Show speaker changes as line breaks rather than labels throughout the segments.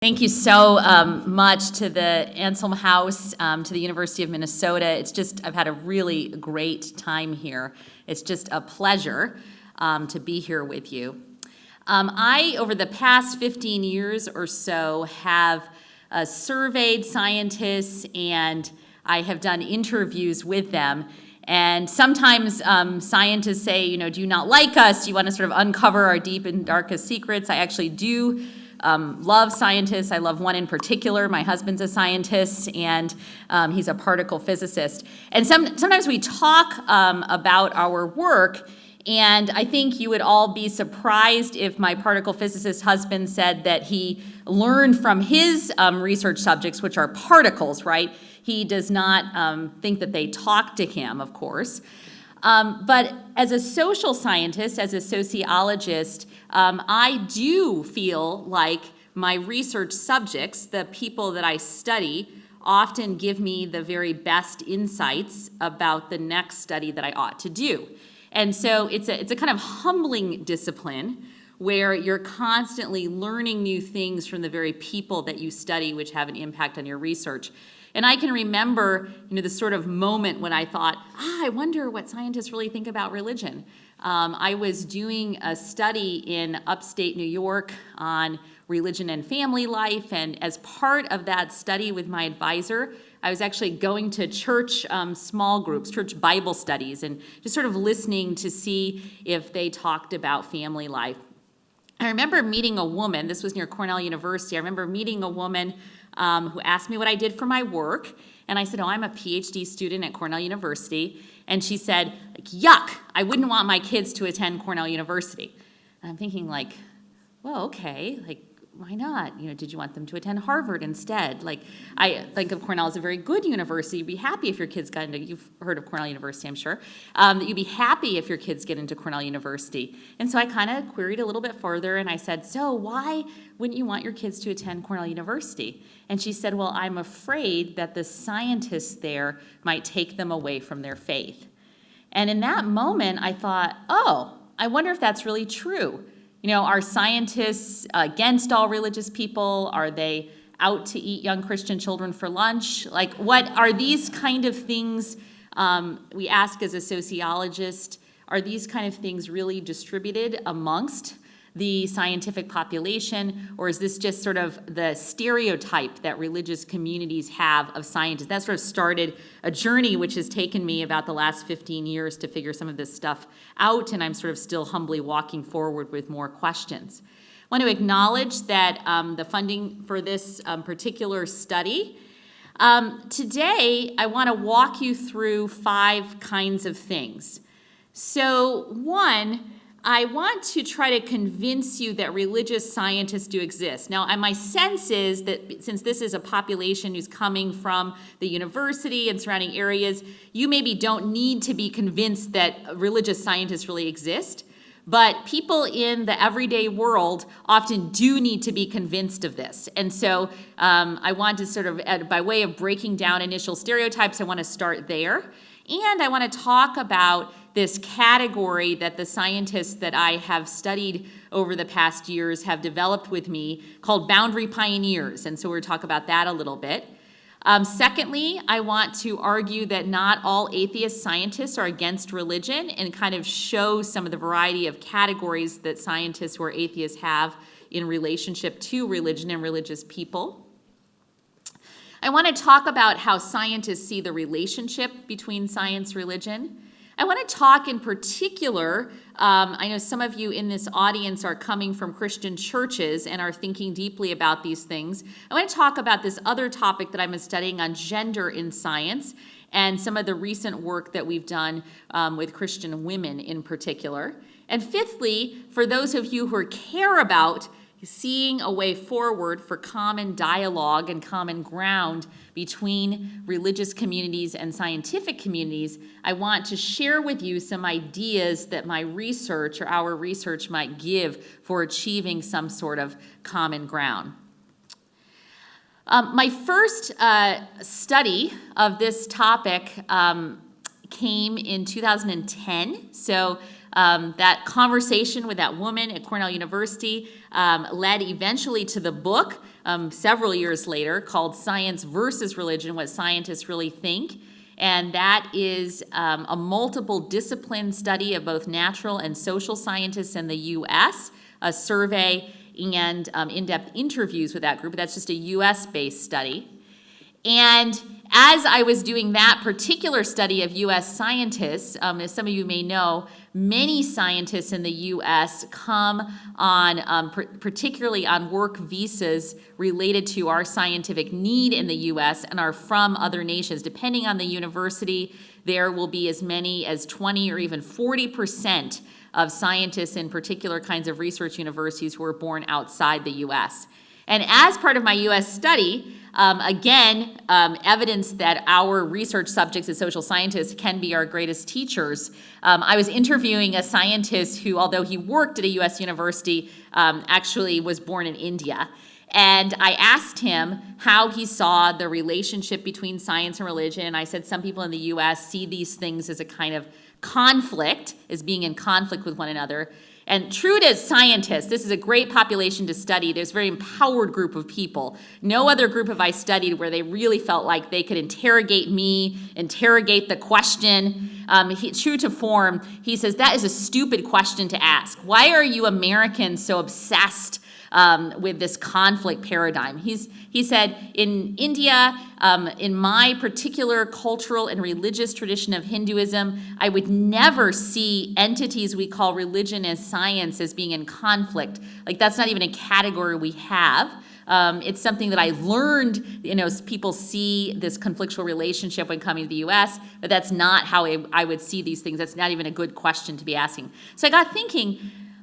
Thank you so much to the Anselm House, to the University of Minnesota. I've had a really great time here. It's just a pleasure to be here with you. I, over the past 15 years or so, have surveyed scientists and I have done interviews with them. And sometimes scientists say, do you not like us? Do you want to sort of uncover our deep and darkest secrets? I actually do love scientists. I love one in particular. My husband's a scientist, and he's a particle physicist. And sometimes we talk about our work, and I think you would all be surprised if my particle physicist husband said that he learned from his research subjects, which are particles, right? He does not think that they talk to him, of course. But as a social scientist, as a sociologist, I do feel like my research subjects, the people that I study, often give me the very best insights about the next study that I ought to do. And so it's a kind of humbling discipline where you're constantly learning new things from the very people that you study, which have an impact on your research. And I can remember, the sort of moment when I thought, I wonder what scientists really think about religion. I was doing a study in upstate New York on religion and family life, and as part of that study with my advisor, I was actually going to church small groups, church Bible studies, and just sort of listening to see if they talked about family life. I remember meeting a woman, this was near Cornell University, I remember meeting a woman who asked me what I did for my work, and I said, I'm a PhD student at Cornell University, and she said, yuck, I wouldn't want my kids to attend Cornell University. And I'm thinking well, okay, why not? Did you want them to attend Harvard instead? I think of Cornell as a very good university. You'd be happy if your kids got into, you've heard of Cornell University, I'm sure, that you'd be happy if your kids get into Cornell University. And so I kind of queried a little bit further, and I said, so why wouldn't you want your kids to attend Cornell University? And she said, well, I'm afraid that the scientists there might take them away from their faith. And in that moment, I thought, I wonder if that's really true. Are scientists against all religious people? Are they out to eat young Christian children for lunch? What are these kind of things, we ask as a sociologist, are these kind of things really distributed amongst the scientific population, or is this just sort of the stereotype that religious communities have of scientists? That sort of started a journey which has taken me about the last 15 years to figure some of this stuff out, and I'm sort of still humbly walking forward with more questions. I want to acknowledge that the funding for this particular study. Today, I want to walk you through 5 kinds of things. So, one, I want to try to convince you that religious scientists do exist. Now, my sense is that since this is a population who's coming from the university and surrounding areas, you maybe don't need to be convinced that religious scientists really exist. But people in the everyday world often do need to be convinced of this. And so I want to sort of, by way of breaking down initial stereotypes, I want to start there. And I want to talk about this category that the scientists that I have studied over the past years have developed with me called boundary pioneers. And so we're going to talk about that a little bit. Secondly, I want to argue that not all atheist scientists are against religion and kind of show some of the variety of categories that scientists who are atheists have in relationship to religion and religious people. I want to talk about how scientists see the relationship between science and religion. I want to talk in particular, I know some of you in this audience are coming from Christian churches and are thinking deeply about these things. I want to talk about this other topic that I've been studying on gender in science and some of the recent work that we've done with Christian women in particular. And fifthly, for those of you who care about seeing a way forward for common dialogue and common ground between religious communities and scientific communities, I want to share with you some ideas that my research or our research might give for achieving some sort of common ground. My first study of this topic came in 2010, so that conversation with that woman at Cornell University led eventually to the book several years later called Science versus Religion, What Scientists Really Think. And that is a multiple discipline study of both natural and social scientists in the U.S., a survey and in-depth interviews with that group. That's just a U.S.-based study. And as I was doing that particular study of U.S. scientists, as some of you may know, many scientists in the U.S. come on, particularly on work visas related to our scientific need in the U.S. and are from other nations. Depending on the university, there will be as many as 20 or even 40% of scientists in particular kinds of research universities who are born outside the U.S. And as part of my U.S. study, evidence that our research subjects as social scientists can be our greatest teachers. I was interviewing a scientist who, although he worked at a U.S. university, actually was born in India. And I asked him how he saw the relationship between science and religion. And I said some people in the U.S. see these things as a kind of conflict, as being in conflict with one another. And true to scientists, this is a great population to study. There's a very empowered group of people. No other group have I studied where they really felt like they could interrogate me, interrogate the question. True to form, he says, that is a stupid question to ask. Why are you Americans so obsessed with this conflict paradigm? He said, in India, in my particular cultural and religious tradition of Hinduism, I would never see entities we call religion and science as being in conflict. Like, that's not even a category we have. It's something that I learned, people see this conflictual relationship when coming to the U.S., but that's not how I would see these things. That's not even a good question to be asking. So I got thinking,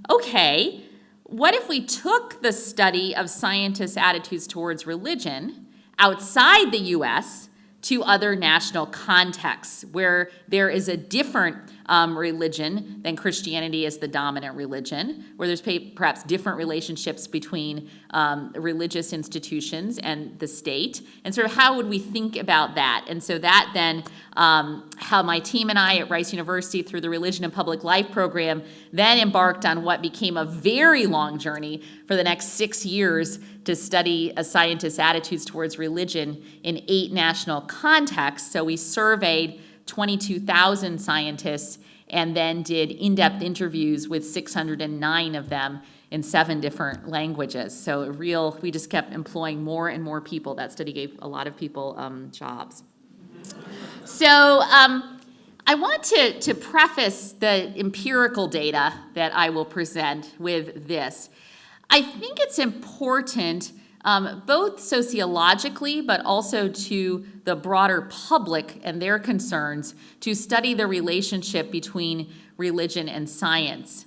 okay, what if we took the study of scientists' attitudes towards religion outside the U.S. to other national contexts where there is a different religion than Christianity as the dominant religion, where there's perhaps different relationships between religious institutions and the state, and sort of how would we think about that? And so that then, how my team and I at Rice University through the Religion and Public Life program then embarked on what became a very long journey for the next 6 years to study a scientist's attitudes towards religion in 8 national contexts. So we surveyed 22,000 scientists and then did in-depth interviews with 609 of them in 7 different languages. So we just kept employing more and more people. That study gave a lot of people jobs. So I want to preface the empirical data that I will present with this. I think it's important both sociologically, but also to the broader public and their concerns, to study the relationship between religion and science.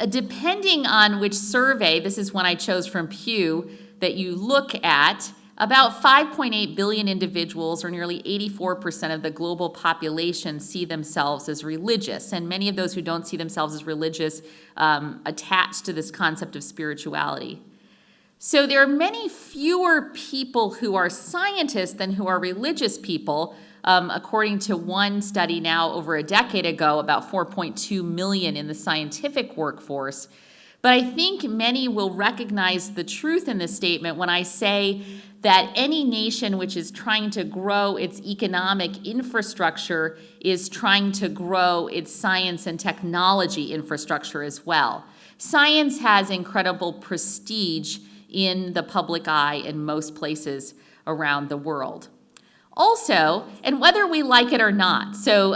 Depending on which survey, this is one I chose from Pew, that you look at, about 5.8 billion individuals, or nearly 84% of the global population, see themselves as religious. And many of those who don't see themselves as religious attach to this concept of spirituality. So there are many fewer people who are scientists than who are religious people. According to one study now over a decade ago, about 4.2 million in the scientific workforce. But I think many will recognize the truth in this statement when I say that any nation which is trying to grow its economic infrastructure is trying to grow its science and technology infrastructure as well. Science has incredible prestige in the public eye in most places around the world. Also, and whether we like it or not, so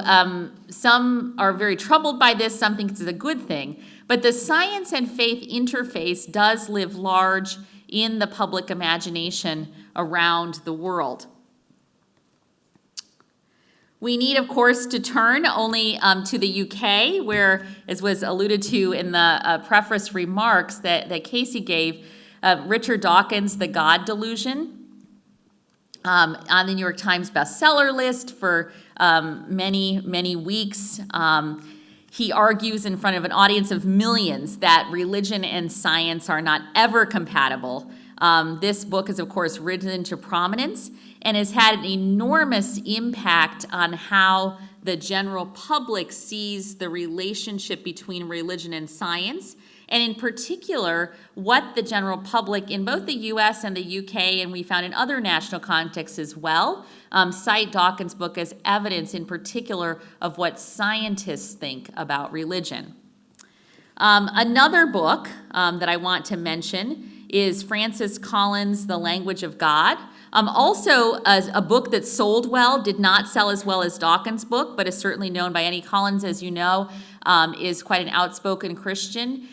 some are very troubled by this, some think it's a good thing, but the science and faith interface does live large in the public imagination around the world. We need, of course, to turn only to the UK, where, as was alluded to in the preface remarks that Casey gave, Richard Dawkins' The God Delusion, on the New York Times bestseller list for many, many weeks. He argues in front of an audience of millions that religion and science are not ever compatible. This book is, of course, risen into prominence and has had an enormous impact on how the general public sees the relationship between religion and science, and in particular, what the general public in both the US and the UK, and we found in other national contexts as well, cite Dawkins' book as evidence in particular of what scientists think about religion. Another book that I want to mention is Francis Collins' The Language of God. Also a book that sold well, did not sell as well as Dawkins' book, but is certainly known by any. Collins, as you know, is quite an outspoken Christian,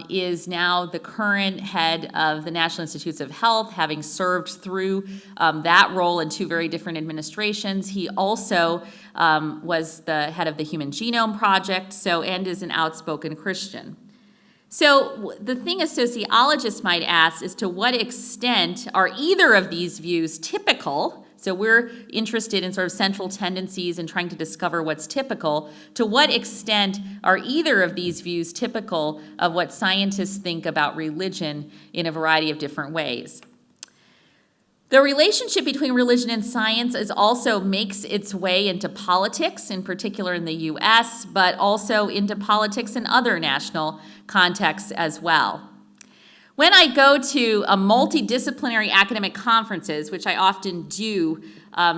is now the current head of the National Institutes of Health, having served through that role in two very different administrations. He also was the head of the Human Genome Project, and is an outspoken Christian. So the thing a sociologist might ask is, to what extent are either of these views typical? So we're interested in sort of central tendencies and trying to discover what's typical. To what extent are either of these views typical of what scientists think about religion in a variety of different ways? The relationship between religion and science also makes its way into politics, in particular in the US, but also into politics in other national contexts as well. When I go to multidisciplinary academic conferences, which I often do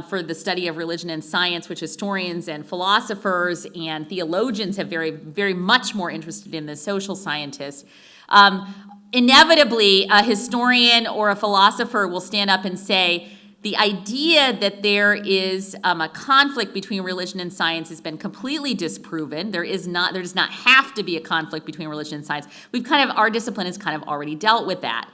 for the study of religion and science, which historians and philosophers and theologians have very, very much more interested in than social scientists, inevitably a historian or a philosopher will stand up and say, the idea that there is a conflict between religion and science has been completely disproven. There does not have to be a conflict between religion and science. Our discipline has kind of already dealt with that.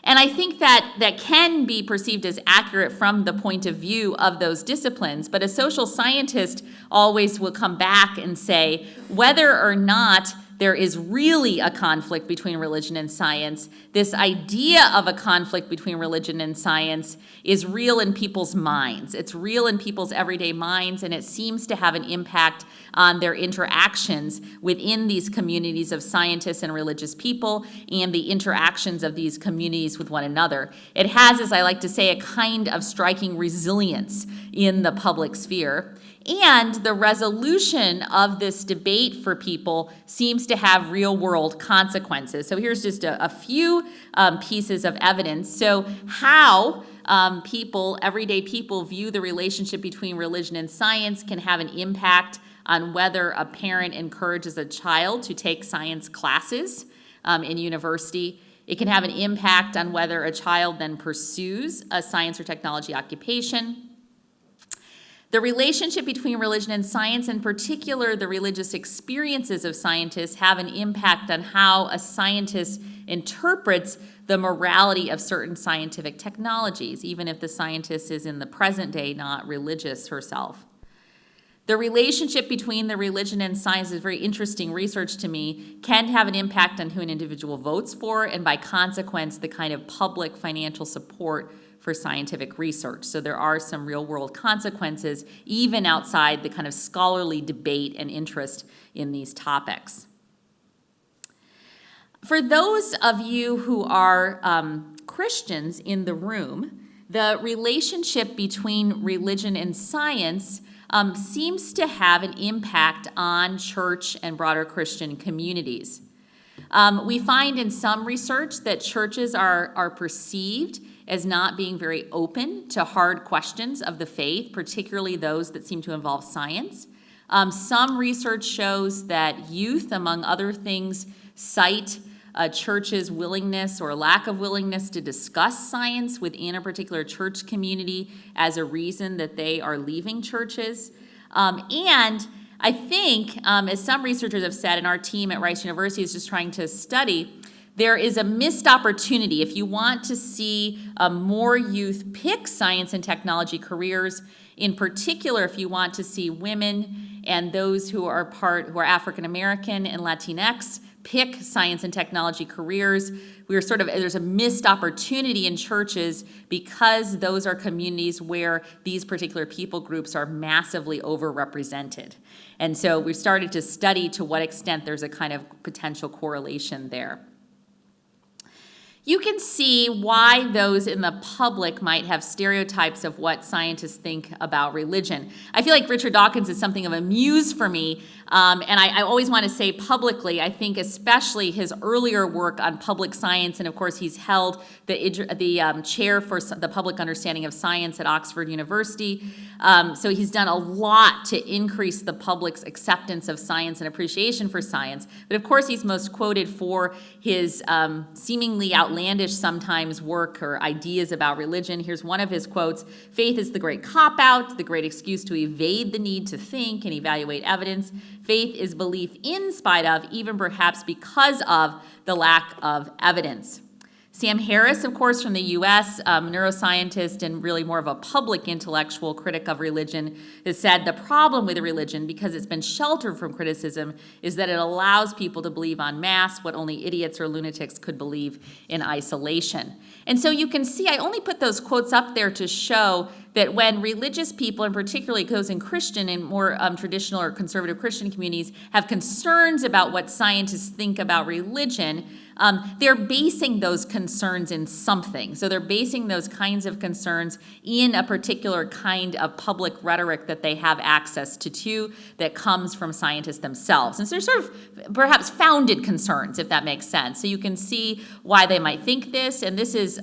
And I think that can be perceived as accurate from the point of view of those disciplines, but a social scientist always will come back and say, whether or not there is really a conflict between religion and science, this idea of a conflict between religion and science is real in people's minds. It's real in people's everyday minds, and it seems to have an impact on their interactions within these communities of scientists and religious people, and the interactions of these communities with one another. It has, as I like to say, a kind of striking resilience in the public sphere. And the resolution of this debate for people seems to have real-world consequences. So here's just a few pieces of evidence. So how everyday people view the relationship between religion and science can have an impact on whether a parent encourages a child to take science classes in university. It can have an impact on whether a child then pursues a science or technology occupation. The relationship between religion and science, in particular the religious experiences of scientists, have an impact on how a scientist interprets the morality of certain scientific technologies, even if the scientist is in the present day not religious herself. The relationship between the religion and science is very interesting research to me, can have an impact on who an individual votes for, and by consequence, the kind of public financial support for scientific research. So there are some real-world consequences, even outside the kind of scholarly debate and interest in these topics. For those of you who are Christians in the room, the relationship between religion and science seems to have an impact on church and broader Christian communities. We find in some research that churches are perceived as not being very open to hard questions of the faith, particularly those that seem to involve science. Some research shows that youth, among other things, cite a church's willingness or lack of willingness to discuss science within a particular church community as a reason that they are leaving churches. And I think, as some researchers have said, and our team at Rice University is just trying to study, there is a missed opportunity. If you want to see more youth pick science and technology careers, in particular, if you want to see women and those who are African American and Latinx pick science and technology careers, there's a missed opportunity in churches because those are communities where these particular people groups are massively overrepresented. And so we started to study to what extent there's a kind of potential correlation there. You can see why those in the public might have stereotypes of what scientists think about religion. I feel like Richard Dawkins is something of a muse for me And I always want to say publicly, I think especially his earlier work on public science, and of course he's held the chair for the public understanding of science at Oxford University. So he's done a lot to increase the public's acceptance of science and appreciation for science. But of course he's most quoted for his seemingly outlandish sometimes work or ideas about religion. Here's one of his quotes: "Faith is the great cop-out, the great excuse to evade the need to think and evaluate evidence. Faith is belief in spite of, even perhaps because of, the lack of evidence." Sam Harris, of course, from the U.S., neuroscientist and really more of a public intellectual critic of religion, has said the problem with religion, because it's been sheltered from criticism, is that it allows people to believe en masse what only idiots or lunatics could believe in isolation. And so you can see, I only put those quotes up there to show that when religious people, and particularly those in Christian and more traditional or conservative Christian communities, have concerns about what scientists think about religion, they're basing those concerns in something. So they're basing those kinds of concerns in a particular kind of public rhetoric that they have access to that comes from scientists themselves. And so they're sort of perhaps founded concerns, if that makes sense. So you can see why they might think this, and this is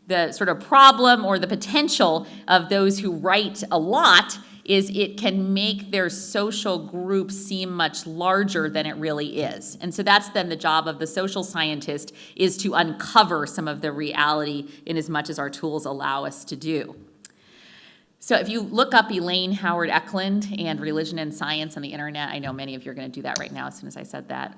the sort of problem or the potential of those who write a lot is it can make their social group seem much larger than it really is. And so that's then the job of the social scientist, is to uncover some of the reality in as much as our tools allow us to do. So if you look up Elaine Howard Ecklund and religion and science on the internet, I know many of you are going to do that right now as soon as I said that.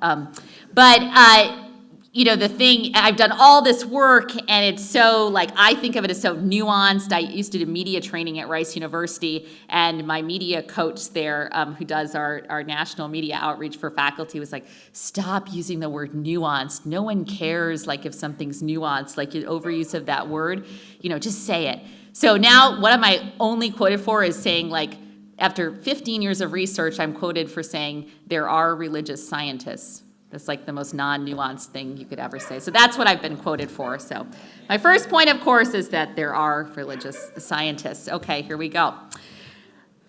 You know, the thing, I've done all this work, and it's so, like, I think of it as so nuanced. I used to do media training at Rice University, and my media coach there, who does our national media outreach for faculty, was like, stop using the word nuanced. No one cares, like, if something's nuanced, like, your overuse of that word, you know, just say it. So now what am I only quoted for is saying, like, after 15 years of research, I'm quoted for saying there are religious scientists. That's like the most non-nuanced thing you could ever say. So that's what I've been quoted for. So my first point, of course, is that there are religious scientists. Okay, here we go.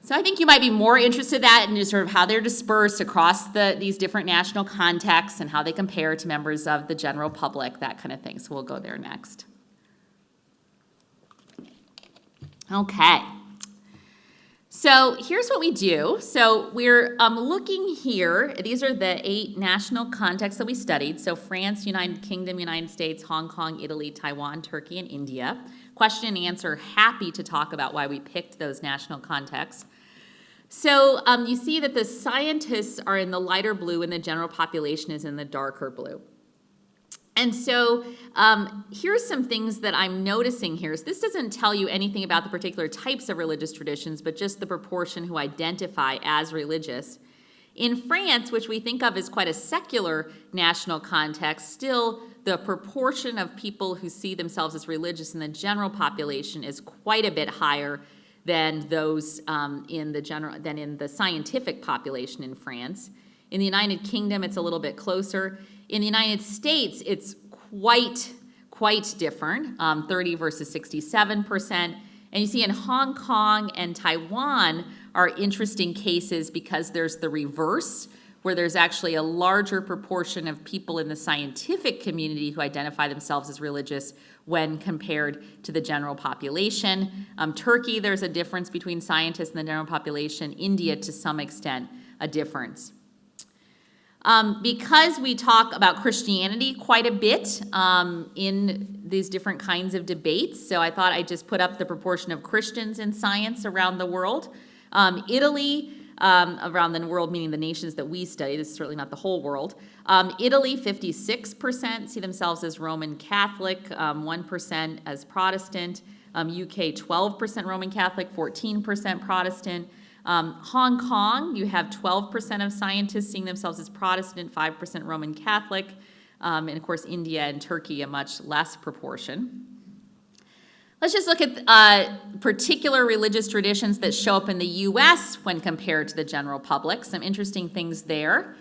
So I think you might be more interested in that and just sort of how they're dispersed across these different national contexts and how they compare to members of the general public, that kind of thing. So we'll go there next. Okay. So here's what we do. So we're looking here. These are the 8 national contexts that we studied. So France, United Kingdom, United States, Hong Kong, Italy, Taiwan, Turkey, and India. Question and answer, happy to talk about why we picked those national contexts. So you see that the scientists are in the lighter blue and the general population is in the darker blue. And so here's some things that I'm noticing here. So this doesn't tell you anything about the particular types of religious traditions, but just the proportion who identify as religious. In France, which we think of as quite a secular national context, still the proportion of people who see themselves as religious in the general population is quite a bit higher than those in the scientific population in France. In the United Kingdom, it's a little bit closer. In the United States, it's quite different, 30 versus 67%. And you see in Hong Kong and Taiwan are interesting cases because there's the reverse, where there's actually a larger proportion of people in the scientific community who identify themselves as religious when compared to the general population. Turkey, there's a difference between scientists and the general population. India, to some extent, a difference. Because we talk about Christianity quite a bit in these different kinds of debates, so I thought I'd just put up the proportion of Christians in science around the world. Italy, around the world, meaning the nations that we study, this is certainly not the whole world. Italy, 56% see themselves as Roman Catholic, 1% as Protestant. UK, 12% Roman Catholic, 14% Protestant. Hong Kong, you have 12% of scientists seeing themselves as Protestant, 5% Roman Catholic, and of course India and Turkey, a much less proportion. Let's just look at particular religious traditions that show up in the U.S. when compared to the general public. Some interesting things there.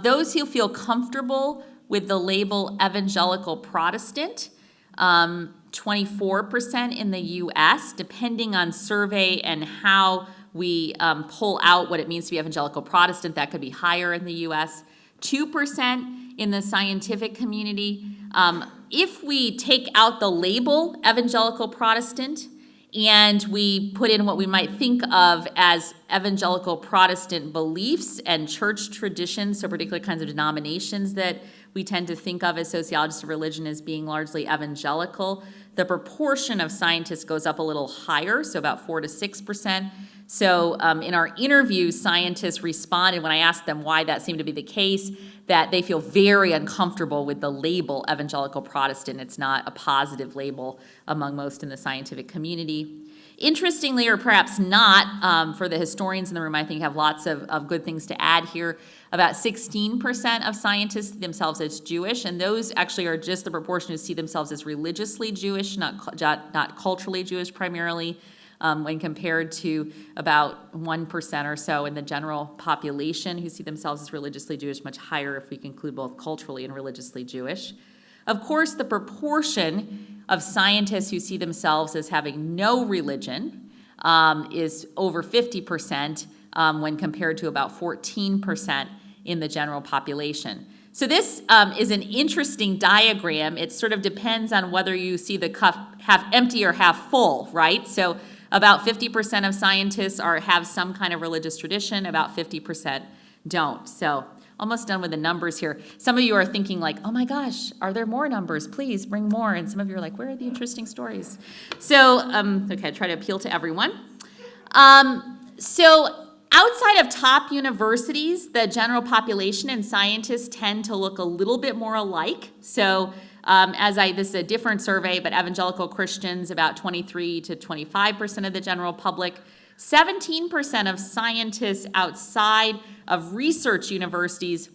Those who feel comfortable with the label evangelical Protestant, 24% in the U.S., depending on survey and how we pull out what it means to be evangelical Protestant, that could be higher in the U.S., 2% in the scientific community. If we take out the label evangelical Protestant and we put in what we might think of as evangelical Protestant beliefs and church traditions, so particular kinds of denominations that we tend to think of as sociologists of religion as being largely evangelical, the proportion of scientists goes up a little higher, so about 4 to 6%. So in our interviews, scientists responded when I asked them why that seemed to be the case, that they feel very uncomfortable with the label evangelical Protestant. It's not a positive label among most in the scientific community. Interestingly, or perhaps not, for the historians in the room, I think have lots of good things to add here. About 16% of scientists see themselves as Jewish, and those actually are just the proportion who see themselves as religiously Jewish, not culturally Jewish primarily, when compared to about 1% or so in the general population who see themselves as religiously Jewish, much higher if we can include both culturally and religiously Jewish. Of course, the proportion of scientists who see themselves as having no religion is over 50% when compared to about 14% in the general population. So this is an interesting diagram. It sort of depends on whether you see the cup half empty or half full, right? So about 50% of scientists have some kind of religious tradition, about 50% don't. So almost done with the numbers here. Some of you are thinking like, oh my gosh, are there more numbers? Please bring more. And some of you are like, where are the interesting stories? So, okay, I try to appeal to everyone. So outside of top universities, the general population and scientists tend to look a little bit more alike. So this is a different survey, but evangelical Christians, about 23 to 25% of the general public. 17% of scientists outside of research universities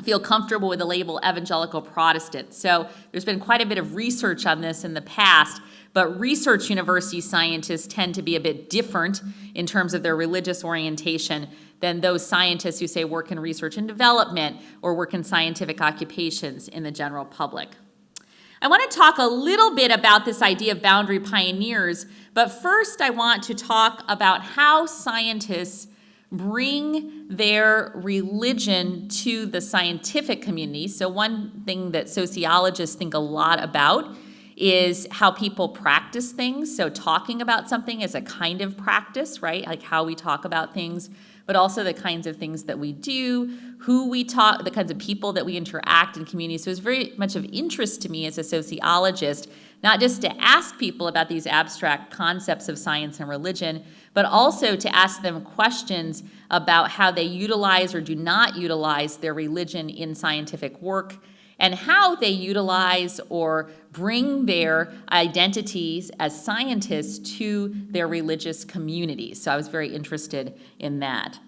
feel comfortable with the label evangelical Protestant. So there's been quite a bit of research on this in the past, but research university scientists tend to be a bit different in terms of their religious orientation than those scientists who say work in research and development or work in scientific occupations in the general public. I want to talk a little bit about this idea of boundary pioneers, but first I want to talk about how scientists bring their religion to the scientific community. So one thing that sociologists think a lot about is how people practice things. So talking about something is a kind of practice, right? Like how we talk about things, but also the kinds of things that we do, who we talk, the kinds of people that we interact in communities. So it's very much of interest to me as a sociologist, not just to ask people about these abstract concepts of science and religion, but also to ask them questions about how they utilize or do not utilize their religion in scientific work, and how they utilize or bring their identities as scientists to their religious communities. So I was very interested in that.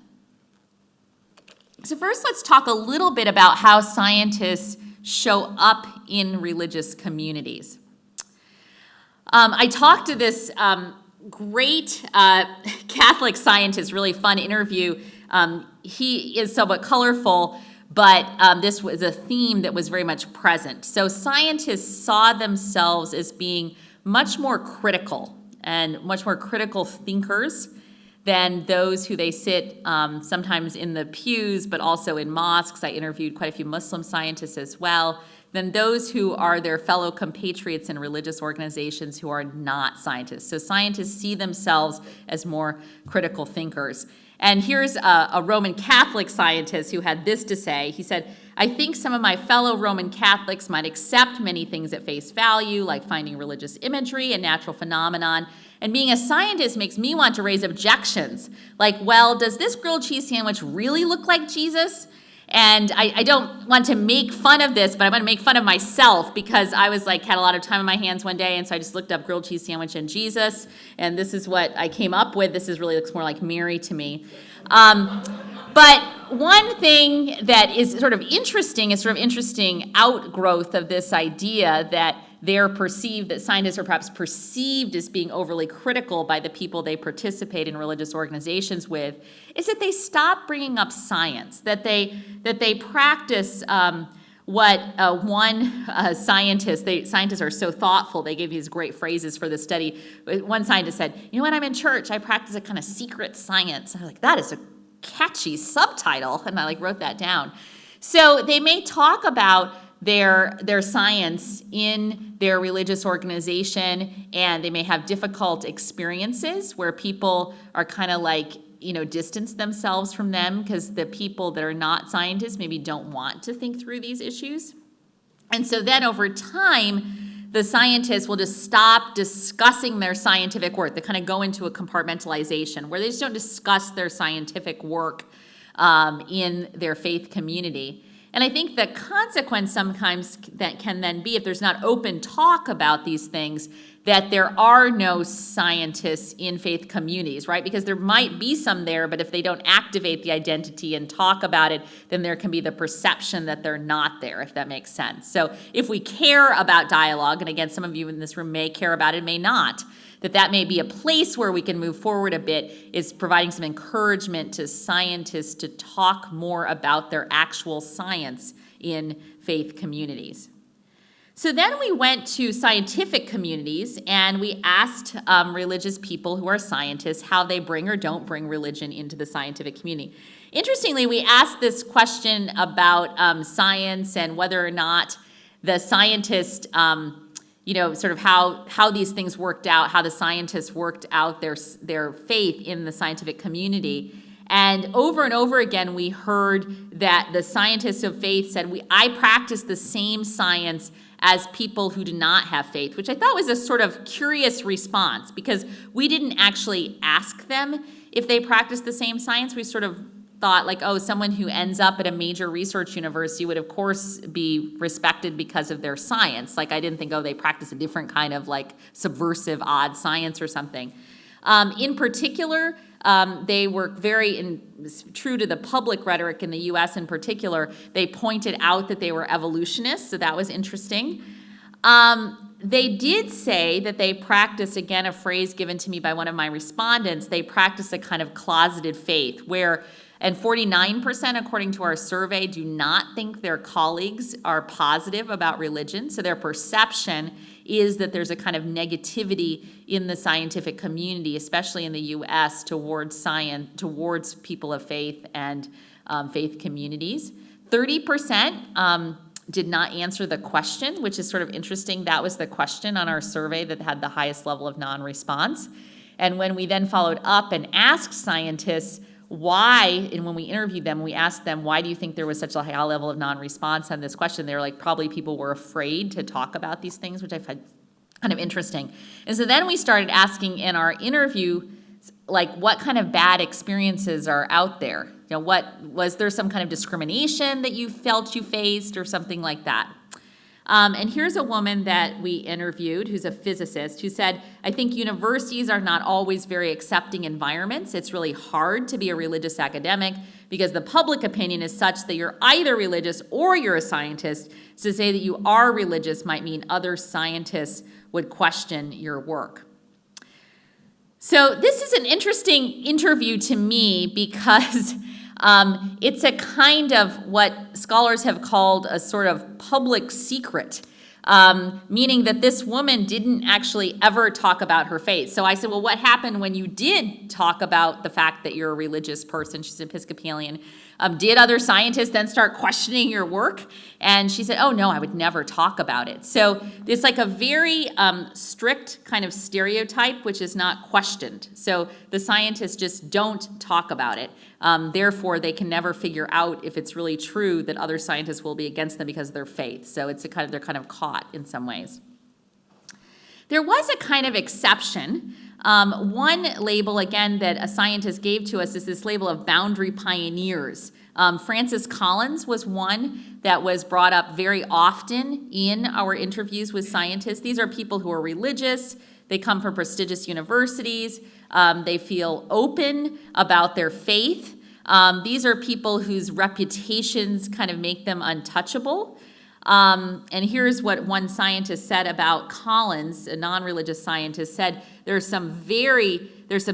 So first, let's talk a little bit about how scientists show up in religious communities. I talked to this great Catholic scientist, really fun interview. He is somewhat colorful, but this was a theme that was very much present. So scientists saw themselves as being much more critical and much more critical thinkers than those who they sit sometimes in the pews, but also in mosques. I interviewed quite a few Muslim scientists as well, than those who are their fellow compatriots in religious organizations who are not scientists. So scientists see themselves as more critical thinkers. And here's a Roman Catholic scientist who had this to say. He said, I think some of my fellow Roman Catholics might accept many things at face value, like finding religious imagery and natural phenomenon. And being a scientist makes me want to raise objections. Like, well, does this grilled cheese sandwich really look like Jesus? And I don't want to make fun of this, but I want to make fun of myself because I was had a lot of time on my hands one day, and so I just looked up grilled cheese sandwich and Jesus, and this is what I came up with. This really looks more like Mary to me. But one thing that is sort of interesting outgrowth of this idea that that scientists are perhaps perceived as being overly critical by the people they participate in religious organizations with, is that they stop bringing up science, that they practice what scientists are so thoughtful, they gave these great phrases for the study. One scientist said, when I'm in church, I practice a kind of secret science. I was like, that is a catchy subtitle, and I wrote that down. So they may talk about their science in their religious organization, and they may have difficult experiences where people are kind of distance themselves from them because the people that are not scientists maybe don't want to think through these issues. And so then over time, the scientists will just stop discussing their scientific work. They kind of go into a compartmentalization where they just don't discuss their scientific work in their faith community. And I think the consequence sometimes that can then be, if there's not open talk about these things, that there are no scientists in faith communities, right? Because there might be some there, but if they don't activate the identity and talk about it, then there can be the perception that they're not there, if that makes sense. So if we care about dialogue, and again, some of you in this room may care about it, may not, that may be a place where we can move forward a bit, is providing some encouragement to scientists to talk more about their actual science in faith communities. So then we went to scientific communities, and we asked religious people who are scientists how they bring or don't bring religion into the scientific community. Interestingly, we asked this question about science and whether or not the scientists, sort of how these things worked out, how the scientists worked out their faith in the scientific community. And over again, we heard that the scientists of faith said, I practice the same science as people who do not have faith, which I thought was a sort of curious response, because we didn't actually ask them if they practice the same science. We sort of thought someone who ends up at a major research university would of course be respected because of their science. I didn't think, they practice a different kind of subversive odd science or something. In particular, they were very true to the public rhetoric in the U.S. in particular. They pointed out that they were evolutionists, so that was interesting. They did say that they practice, again, a phrase given to me by one of my respondents, they practice a kind of closeted faith and 49%, according to our survey, do not think their colleagues are positive about religion. So their perception is that there's a kind of negativity in the scientific community, especially in the U.S., towards science, towards people of faith and faith communities. 30% did not answer the question, which is sort of interesting. That was the question on our survey that had the highest level of non-response. And when we then followed up and asked scientists why, and when we interviewed them, we asked them, why do you think there was such a high level of non-response on this question? They were probably people were afraid to talk about these things, which I find kind of interesting. And so then we started asking in our interview, what kind of bad experiences are out there? Was there some kind of discrimination that you felt you faced or something like that? And here's a woman that we interviewed who's a physicist who said, I think universities are not always very accepting environments. It's really hard to be a religious academic because the public opinion is such that you're either religious or you're a scientist. So to say that you are religious might mean other scientists would question your work. So this is an interesting interview to me because it's a kind of what scholars have called a sort of public secret, meaning that this woman didn't actually ever talk about her faith. So I said, well, what happened when you did talk about the fact that you're a religious person? She's an Episcopalian. Did other scientists then start questioning your work? And she said, oh, no, I would never talk about it. So it's a very strict kind of stereotype, which is not questioned. So the scientists just don't talk about it. Therefore, they can never figure out if it's really true that other scientists will be against them because of their faith. So they're kind of caught in some ways. There was a kind of exception. One label, again, that a scientist gave to us is this label of boundary pioneers. Francis Collins was one that was brought up very often in our interviews with scientists. These are people who are religious. They come from prestigious universities. They feel open about their faith. These are people whose reputations kind of make them untouchable. And here's what one scientist said about Collins, a non-religious scientist, said there's some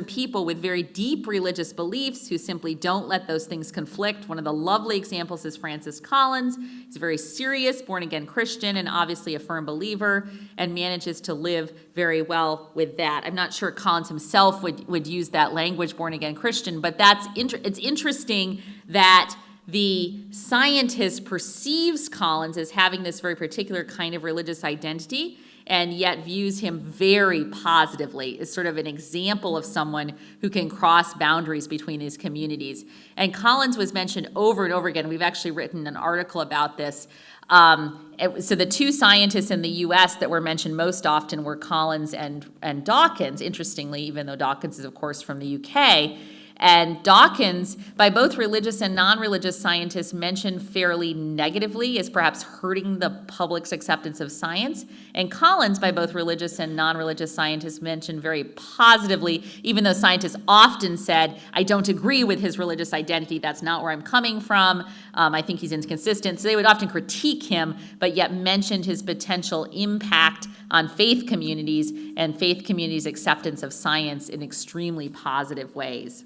people with very deep religious beliefs who simply don't let those things conflict. One of the lovely examples is Francis Collins. He's a very serious, born-again Christian and obviously a firm believer and manages to live very well with that. I'm not sure Collins himself would use that language, born-again Christian, but it's interesting that the scientist perceives Collins as having this very particular kind of religious identity and yet views him very positively as sort of an example of someone who can cross boundaries between these communities. And Collins was mentioned over and over again. We've actually written an article about this. So the two scientists in the U.S. that were mentioned most often were Collins and Dawkins, interestingly, even though Dawkins is, of course, from the U.K., and Dawkins, by both religious and non-religious scientists, mentioned fairly negatively as perhaps hurting the public's acceptance of science. And Collins, by both religious and non-religious scientists, mentioned very positively, even though scientists often said, I don't agree with his religious identity, that's not where I'm coming from, I think he's inconsistent. So they would often critique him, but yet mentioned his potential impact on faith communities and faith communities' acceptance of science in extremely positive ways.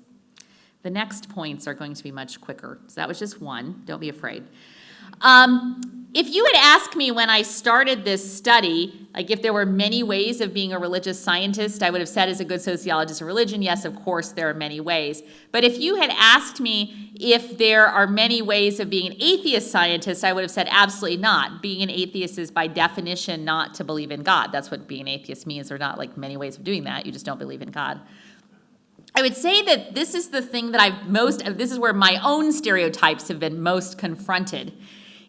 The next points are going to be much quicker. So that was just one. Don't be afraid. If you had asked me when I started this study, like if there were many ways of being a religious scientist, I would have said as a good sociologist of religion, yes, of course, there are many ways. But if you had asked me if there are many ways of being an atheist scientist, I would have said absolutely not. Being an atheist is by definition not to believe in God. That's what being an atheist means. There are not like many ways of doing that. You just don't believe in God. I would say that this is the thing that this is where my own stereotypes have been most confronted,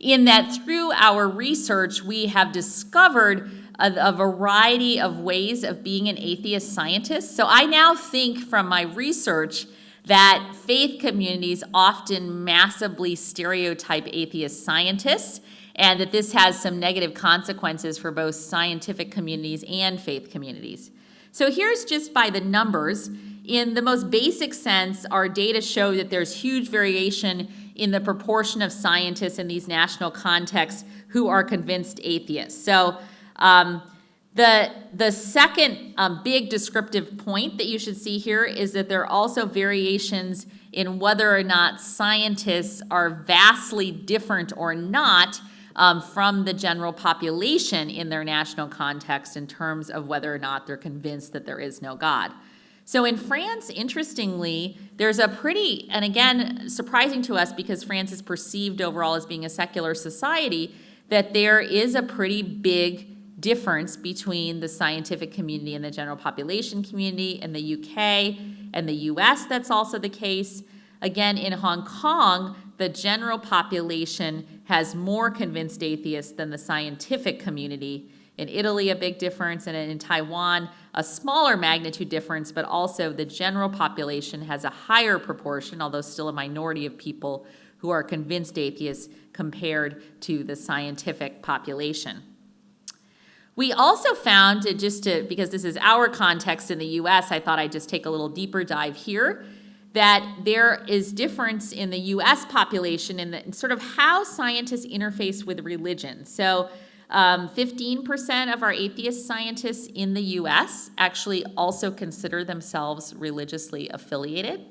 in that through our research, we have discovered a variety of ways of being an atheist scientist. So I now think from my research that faith communities often massively stereotype atheist scientists, and that this has some negative consequences for both scientific communities and faith communities. So here's just by the numbers. In the most basic sense, our data show that there's huge variation in the proportion of scientists in these national contexts who are convinced atheists. So the second big descriptive point that you should see here is that there are also variations in whether or not scientists are vastly different or not from the general population in their national context in terms of whether or not they're convinced that there is no God. So in France, interestingly, there's a pretty, and again, surprising to us because France is perceived overall as being a secular society, that there is a pretty big difference between the scientific community and the general population community. In the UK and the US, that's also the case. Again, in Hong Kong, the general population has more convinced atheists than the scientific community. In Italy, a big difference, and in Taiwan, a smaller magnitude difference, but also the general population has a higher proportion, although still a minority of people who are convinced atheists compared to the scientific population. We also found, because this is our context in the US, I thought I'd just take a little deeper dive here, that there is difference in the US population in sort of how scientists interface with religion. So 15% of our atheist scientists in the US actually also consider themselves religiously affiliated.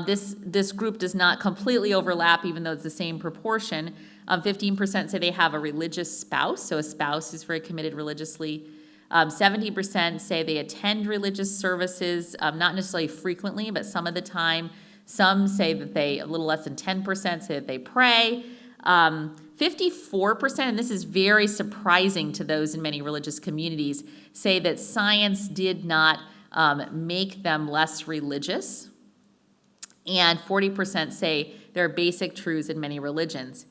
This group does not completely overlap, even though it's the same proportion. 15% say they have a religious spouse, so a spouse is very committed religiously. 70% say they attend religious services, not necessarily frequently, but some of the time. Some say that a little less than 10% say that they pray. 54%, and this is very surprising to those in many religious communities, say that science did not make them less religious. And 40% say there are basic truths in many religions.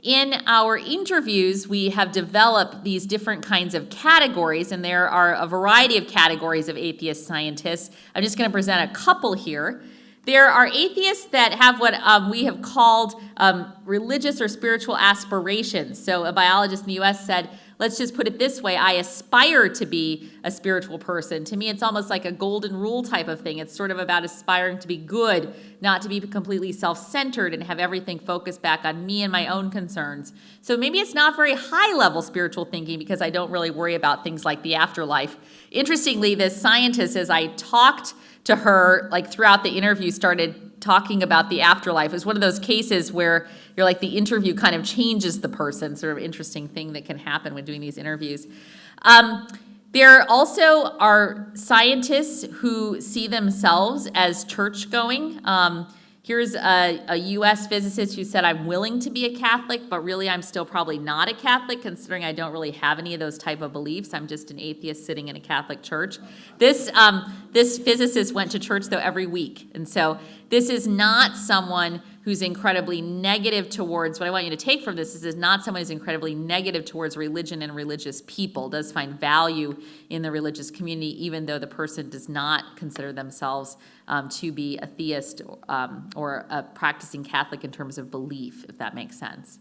In our interviews, we have developed these different kinds of categories, and there are a variety of categories of atheist scientists. I'm just going to present a couple here. There are atheists that have what we have called religious or spiritual aspirations. So a biologist in the U.S. said, let's just put it this way, I aspire to be a spiritual person. To me, it's almost like a golden rule type of thing. It's sort of about aspiring to be good, not to be completely self-centered and have everything focused back on me and my own concerns. So maybe it's not very high-level spiritual thinking because I don't really worry about things like the afterlife. Interestingly, this scientist, as I talked to her, like throughout the interview, started talking about the afterlife. It was one of those cases where you're like the interview kind of changes the person, sort of interesting thing that can happen when doing these interviews. There also are scientists who see themselves as church-going. Here's a U.S. physicist who said, I'm willing to be a Catholic, but really I'm still probably not a Catholic, considering I don't really have any of those type of beliefs. I'm just an atheist sitting in a Catholic church. This physicist went to church, though, every week. And so this is not someone who's incredibly negative towards, what I want you to take from this is not someone who's incredibly negative towards religion and religious people, does find value in the religious community, even though the person does not consider themselves to be a theist or a practicing Catholic in terms of belief, if that makes sense.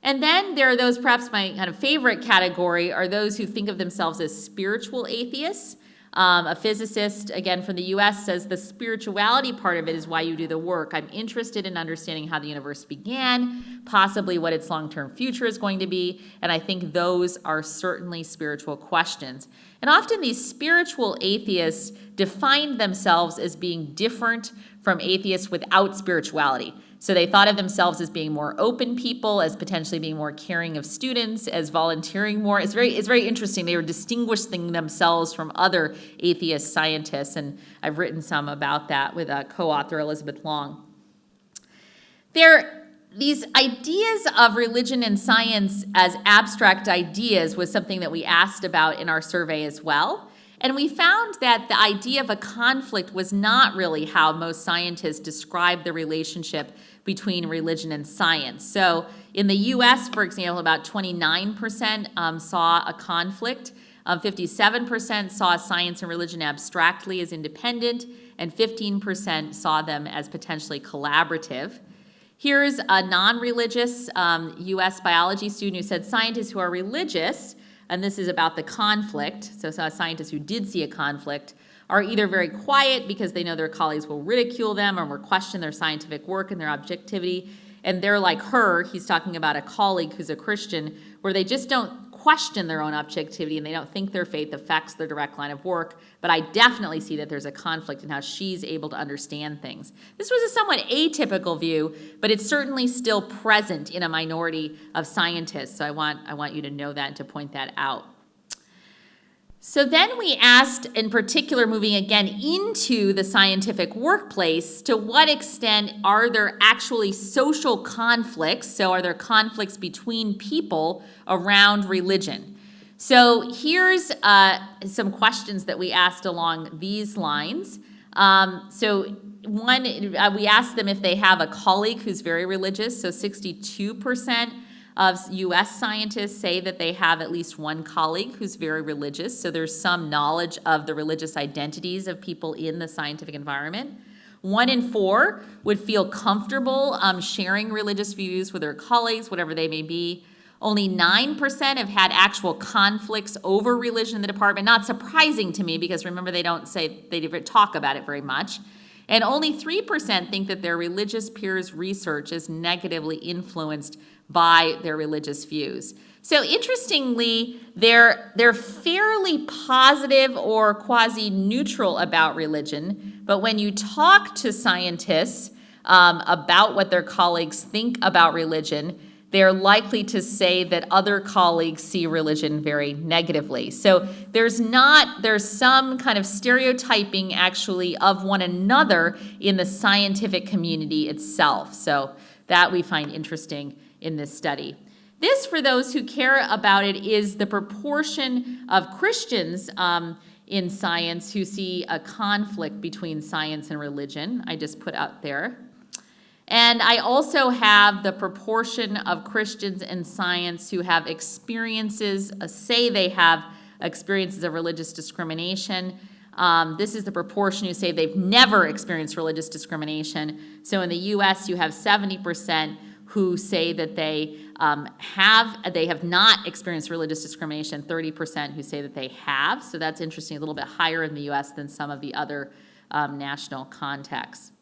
And then there are those, perhaps my kind of favorite category, are those who think of themselves as spiritual atheists. A physicist, again from the U.S., says the spirituality part of it is why you do the work. I'm interested in understanding how the universe began, possibly what its long-term future is going to be, and I think those are certainly spiritual questions. And often these spiritual atheists define themselves as being different from atheists without spirituality. So they thought of themselves as being more open people, as potentially being more caring of students, as volunteering more. It's very interesting. They were distinguishing themselves from other atheist scientists, and I've written some about that with a co-author, Elizabeth Long. These ideas of religion and science as abstract ideas was something that we asked about in our survey as well. And we found that the idea of a conflict was not really how most scientists describe the relationship between religion and science. So in the U.S., for example, about 29% saw a conflict, 57% saw science and religion abstractly as independent, and 15% saw them as potentially collaborative. Here's a non-religious U.S. biology student who said scientists who are religious, and this is about the conflict, so scientists who did see a conflict, are either very quiet because they know their colleagues will ridicule them or will question their scientific work and their objectivity, and they're like her, he's talking about a colleague who's a Christian, where they just don't question their own objectivity and they don't think their faith affects their direct line of work, but I definitely see that there's a conflict in how she's able to understand things. This was a somewhat atypical view, but it's certainly still present in a minority of scientists, so I want you to know that and to point that out. So then we asked, in particular, moving again into the scientific workplace, to what extent are there actually social conflicts? So are there conflicts between people around religion? So here's some questions that we asked along these lines. So one, we asked them if they have a colleague who's very religious. So 62% of U.S. scientists say that they have at least one colleague who's very religious, so there's some knowledge of the religious identities of people in the scientific environment. 1 in 4 would feel comfortable sharing religious views with their colleagues, whatever they may be. Only 9% have had actual conflicts over religion in the department. Not surprising to me, because remember, they don't talk about it very much. And only 3% think that their religious peers' research is negatively influenced by their religious views. So interestingly, they're fairly positive or quasi-neutral about religion, but when you talk to scientists about what their colleagues think about religion, they're likely to say that other colleagues see religion very negatively. So there's some kind of stereotyping actually of one another in the scientific community itself. So that we find interesting in this study. This, for those who care about it, is the proportion of Christians in science who see a conflict between science and religion. I just put out there. And I also have the proportion of Christians in science who have experiences, say they have experiences of religious discrimination. This is the proportion who say they've never experienced religious discrimination. So in the U.S., you have 70% who say that they they have not experienced religious discrimination, 30% who say that they have. So that's interesting, a little bit higher in the U.S. than some of the other national contexts.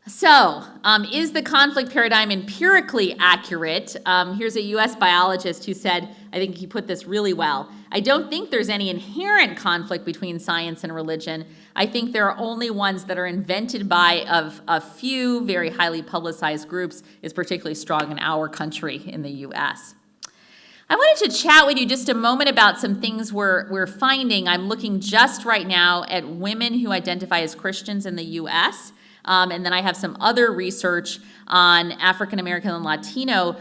So, is the conflict paradigm empirically accurate? Here's a U.S. biologist who said, I think he put this really well, I don't think there's any inherent conflict between science and religion. I think there are only ones that are invented by a few very highly publicized groups, is particularly strong in our country, in the U.S. I wanted to chat with you just a moment about some things we're finding. I'm looking just right now at women who identify as Christians in the U.S., and then I have some other research on African American and Latino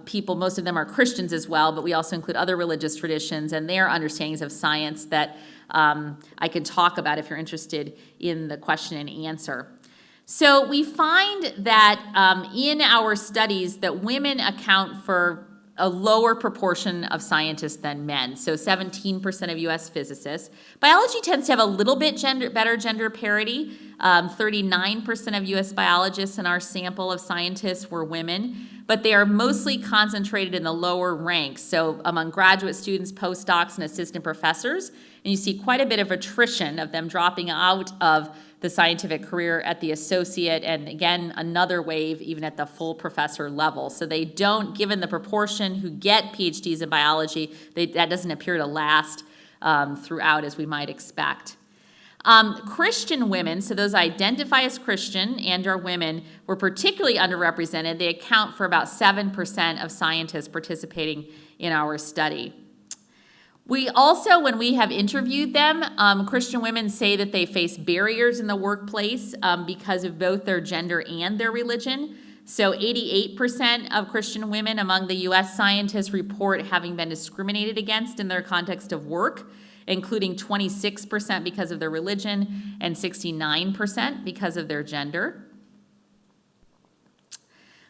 people. Most of them are Christians as well, but we also include other religious traditions and their understandings of science that I can talk about if you're interested in the question and answer. So we find that in our studies that women account for a lower proportion of scientists than men, so 17% of U.S. physicists. Biology tends to have a little bit better gender parity. 39% of U.S. biologists in our sample of scientists were women, but they are mostly concentrated in the lower ranks, so among graduate students, postdocs, and assistant professors. And you see quite a bit of attrition of them dropping out of the scientific career at the associate, and again, another wave even at the full professor level. So they don't, given the proportion who get PhDs in biology, that doesn't appear to last throughout as we might expect. Christian women, so those identify as Christian and are women, were particularly underrepresented. They account for about 7% of scientists participating in our study. We also, when we have interviewed them, Christian women say that they face barriers in the workplace because of both their gender and their religion. So 88% of Christian women among the U.S. scientists report having been discriminated against in their context of work, including 26% because of their religion and 69% because of their gender.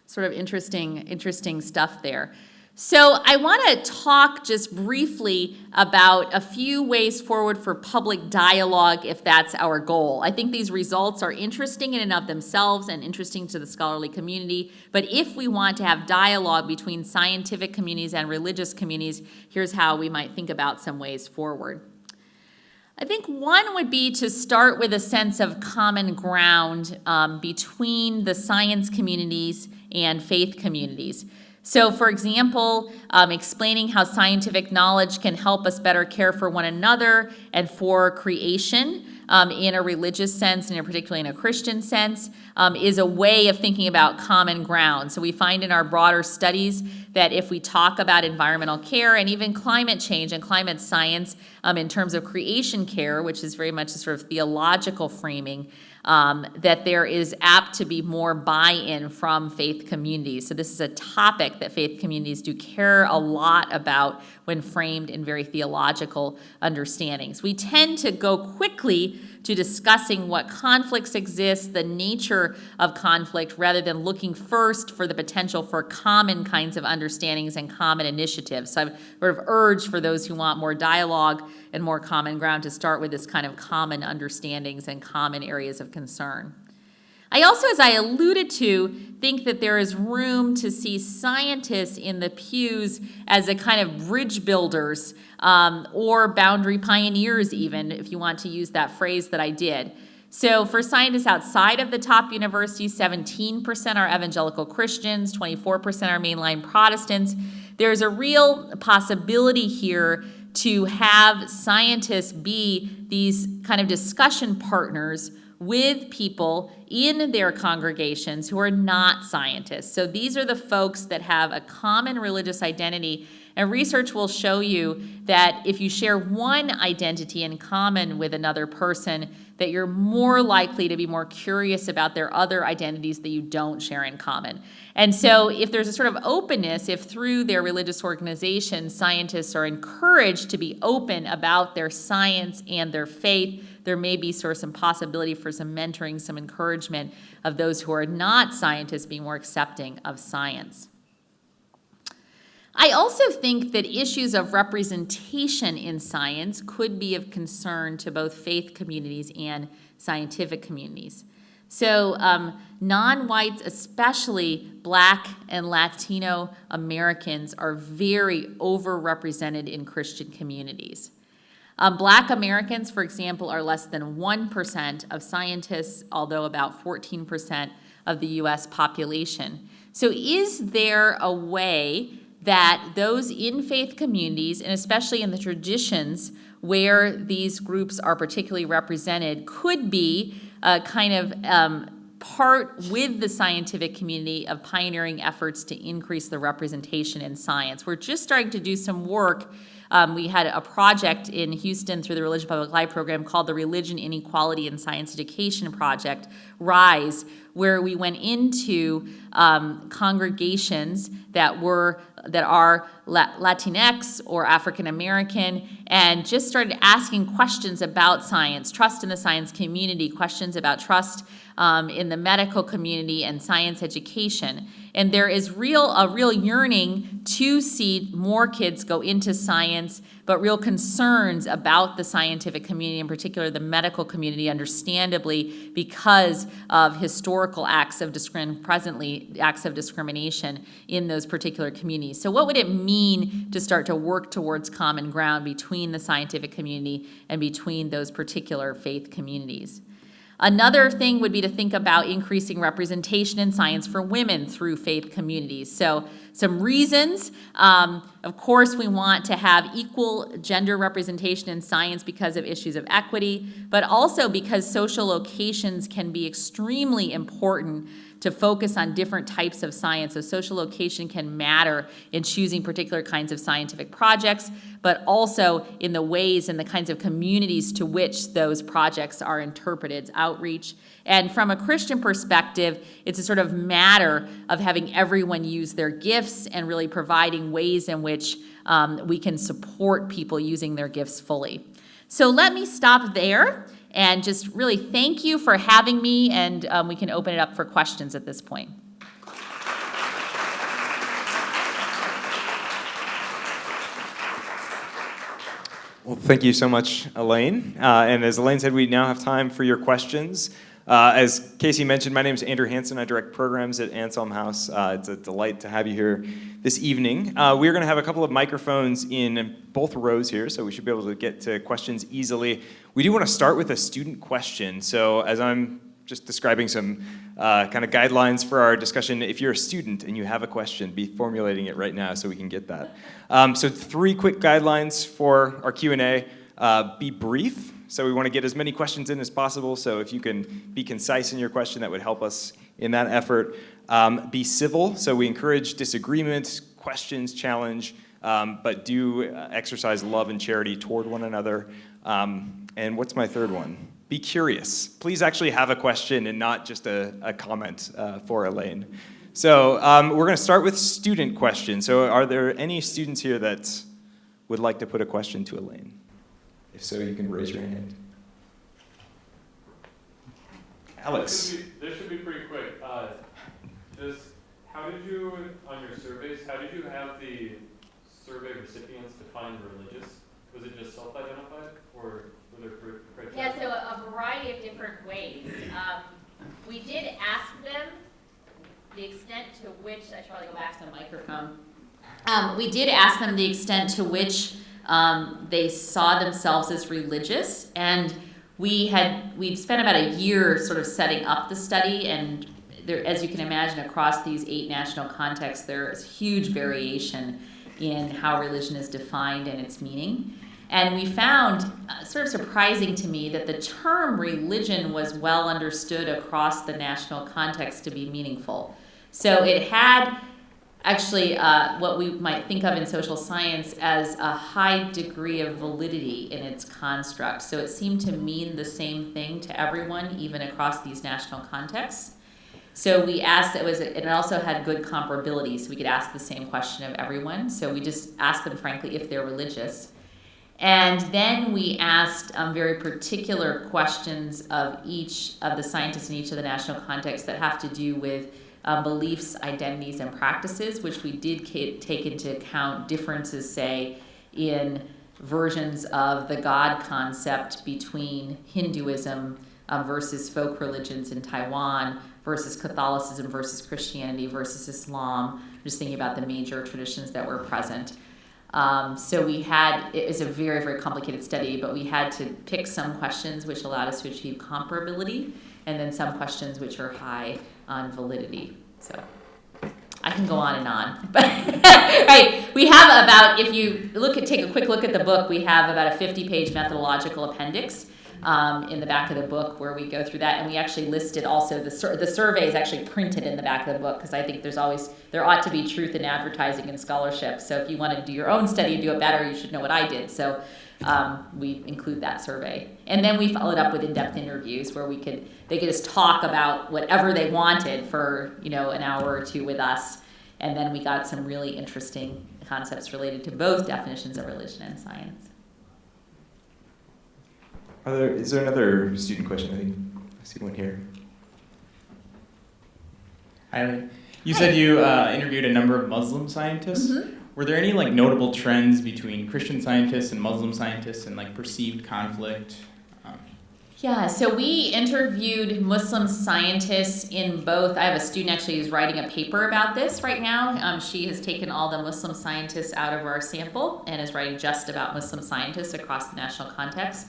Sort of interesting stuff there. So I want to talk just briefly about a few ways forward for public dialogue if that's our goal. I think these results are interesting in and of themselves and interesting to the scholarly community, but if we want to have dialogue between scientific communities and religious communities, here's how we might think about some ways forward. I think one would be to start with a sense of common ground between the science communities and faith communities. So, for example, explaining how scientific knowledge can help us better care for one another and for creation in a religious sense, and particularly in a Christian sense, is a way of thinking about common ground. So we find in our broader studies that if we talk about environmental care and even climate change and climate science in terms of creation care, which is very much a sort of theological framing, that there is apt to be more buy-in from faith communities. So this is a topic that faith communities do care a lot about when framed in very theological understandings. We tend to go quickly to discussing what conflicts exist, the nature of conflict, rather than looking first for the potential for common kinds of understandings and common initiatives. So I sort of urge for those who want more dialogue and more common ground to start with this kind of common understandings and common areas of concern. I also, as I alluded to, think that there is room to see scientists in the pews as a kind of bridge builders or boundary pioneers even, if you want to use that phrase that I did. So for scientists outside of the top universities, 17% are evangelical Christians, 24% are mainline Protestants. There's a real possibility here to have scientists be these kind of discussion partners with people in their congregations who are not scientists. So these are the folks that have a common religious identity, and research will show you that if you share one identity in common with another person, that you're more likely to be more curious about their other identities that you don't share in common. And so if there's a sort of openness, if through their religious organization, scientists are encouraged to be open about their science and their faith, there may be sort of some possibility for some mentoring, some encouragement of those who are not scientists being more accepting of science. I also think that issues of representation in science could be of concern to both faith communities and scientific communities. So non-whites, especially Black and Latino Americans, are very overrepresented in Christian communities. Black Americans, for example, are less than 1% of scientists, although about 14% of the US population. So is there a way that those in faith communities, and especially in the traditions where these groups are particularly represented, could be a kind of part with the scientific community of pioneering efforts to increase the representation in science? We're just starting to do some work. We had a project in Houston through the Religion Public Life program called the Religion, Inequality, and Science Education Project, RISE, where we went into congregations that are Latinx or African American, and just started asking questions about science, trust in the science community, questions about trust in the medical community and science education. And there is a real yearning to see more kids go into science, but real concerns about the scientific community, in particular the medical community, understandably, because of historical acts of discrimination in those particular communities. So what would it mean to start to work towards common ground between the scientific community and between those particular faith communities? Another thing would be to think about increasing representation in science for women through faith communities. So some reasons, of course, we want to have equal gender representation in science because of issues of equity, but also because social locations can be extremely important to focus on different types of science. So social location can matter in choosing particular kinds of scientific projects, but also in the ways and the kinds of communities to which those projects are interpreted, outreach. And from a Christian perspective, it's a sort of matter of having everyone use their gifts and really providing ways in which we can support people using their gifts fully. So let me stop there and just really thank you for having me, and we can open it up for questions at this point.
Well, thank you so much, Elaine. And as Elaine said, we now have time for your questions. As Casey mentioned, my name is Andrew Hansen. I direct programs at Anselm House. It's a delight to have you here this evening. We're going to have a couple of microphones in both rows here, so we should be able to get to questions easily. We do want to start with a student question. So as I'm just describing some kind of guidelines for our discussion, if you're a student and you have a question, be formulating it right now so we can get that. So 3 quick guidelines for our Q&A. Be brief. So we want to get as many questions in as possible. So if you can be concise in your question, that would help us in that effort. Be civil. So we encourage disagreement, questions, challenge, but do exercise love and charity toward one another. And what's my third one? Be curious. Please actually have a question and not just a comment for Elaine. So we're going to start with student questions. So are there any students here that would like to put a question to Elaine? If so, you can raise your hand. Alex.
This should be pretty quick. How did you, on your surveys, how did you have the survey recipients defined religious? Was it just self-identified, or were there criteria?
Yeah, so a variety of different ways. We did ask them the extent to which, I should probably go back to the microphone. We did ask them the extent to which they saw themselves as religious, and we'd spent about a year sort of setting up the study, and there, as you can imagine, across these 8 national contexts, there is huge variation in how religion is defined and its meaning. And we found, sort of surprising to me, that the term religion was well understood across the national context to be meaningful. So it had actually what we might think of in social science as a high degree of validity in its construct. So it seemed to mean the same thing to everyone, even across these national contexts. So we asked, it also had good comparability, so we could ask the same question of everyone. So we just asked them, frankly, if they're religious. And then we asked very particular questions of each of the scientists in each of the national contexts that have to do with beliefs, identities, and practices, which we did take into account differences, say, in versions of the God concept between Hinduism, versus folk religions in Taiwan, versus Catholicism versus Christianity versus Islam, just thinking about the major traditions that were present. So it was a very, very complicated study, but we had to pick some questions which allowed us to achieve comparability, and then some questions which are high on validity. So I can go on and on, but right, we have about, if you take a quick look at the book, we have about a 50-page methodological appendix in the back of the book where we go through that, and we actually listed also the survey is actually printed in the back of the book, because I think there ought to be truth in advertising and scholarship. So if you want to do your own study and do it better, you should know what I did. So we include that survey, and then we followed up with in-depth interviews where they could just talk about whatever they wanted for an hour or two with us, and then we got some really interesting concepts related to both definitions of religion and science.
Is there another student question? I think I see one here.
Hi. You said you interviewed a number of Muslim scientists.
Mm-hmm.
Were there any notable trends between Christian scientists and Muslim scientists and perceived conflict?
Yeah, so we interviewed Muslim scientists in both. I have a student actually who's writing a paper about this right now. She has taken all the Muslim scientists out of our sample and is writing just about Muslim scientists across the national context.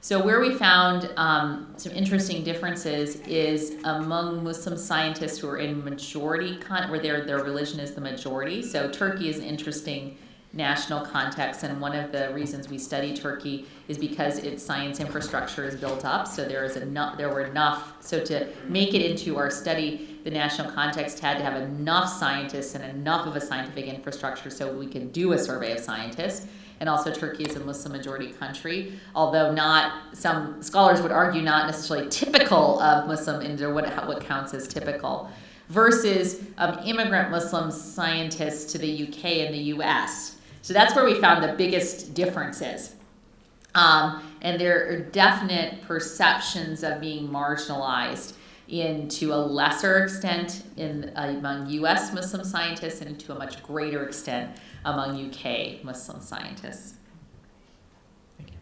So where we found some interesting differences is among Muslim scientists who are in majority, where their religion is the majority. So Turkey is an interesting national context, and one of the reasons we study Turkey is because its science infrastructure is built up. So there were enough. So to make it into our study, the national context had to have enough scientists and enough of a scientific infrastructure so we could do a survey of scientists. And also Turkey is a Muslim majority country, although some scholars would argue not necessarily typical of Muslim India, what counts as typical, versus immigrant Muslim scientists to the UK and the US. So that's where we found the biggest differences. And there are definite perceptions of being marginalized to a lesser extent among US Muslim scientists and to a much greater extent among UK Muslim scientists.
Thank you.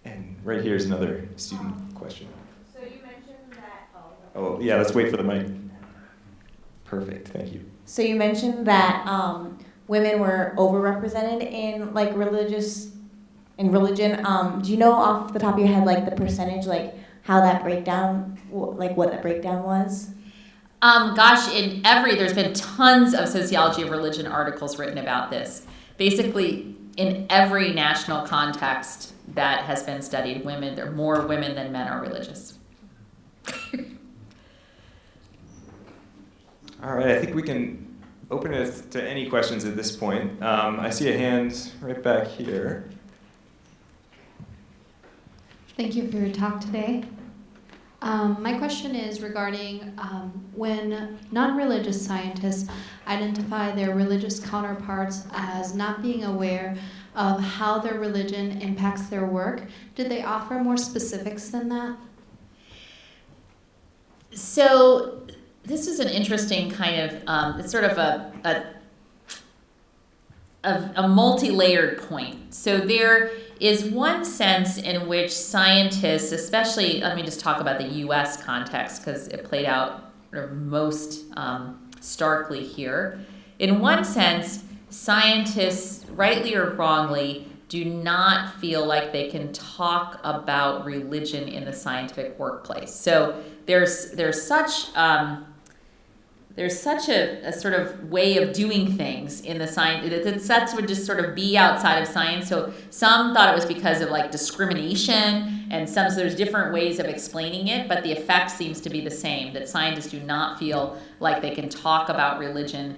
And right here is another student question.
So you mentioned that...
Oh, yeah, let's wait for the mic. Perfect, thank you.
So you mentioned that women were overrepresented in religion. Do you know off the top of your head the percentage, how that breakdown, what that breakdown was?
There's been tons of sociology of religion articles written about this. Basically, in every national context that has been studied, there are more women than men are religious.
All right, I think we can open it to any questions at this point. I see a hand right back here.
Thank you for your talk today. My question is regarding when non-religious scientists identify their religious counterparts as not being aware of how their religion impacts their work, did they offer more specifics than that?
So this is an interesting kind of, it's sort of a multi-layered point. So there is one sense in which scientists, especially, let me just talk about the US context because it played out most starkly here. In one sense, scientists, rightly or wrongly, do not feel like they can talk about religion in the scientific workplace. So there's such a sort of way of doing things in the science that would just sort of be outside of science. So some thought it was because of discrimination, and so there's different ways of explaining it, but the effect seems to be the same, that scientists do not feel like they can talk about religion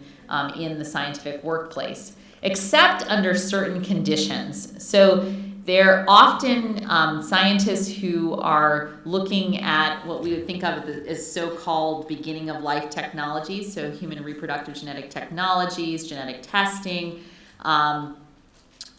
in the scientific workplace, except under certain conditions. So they're often scientists who are looking at what we would think of as so-called beginning of life technologies, so human and reproductive genetic technologies, genetic testing,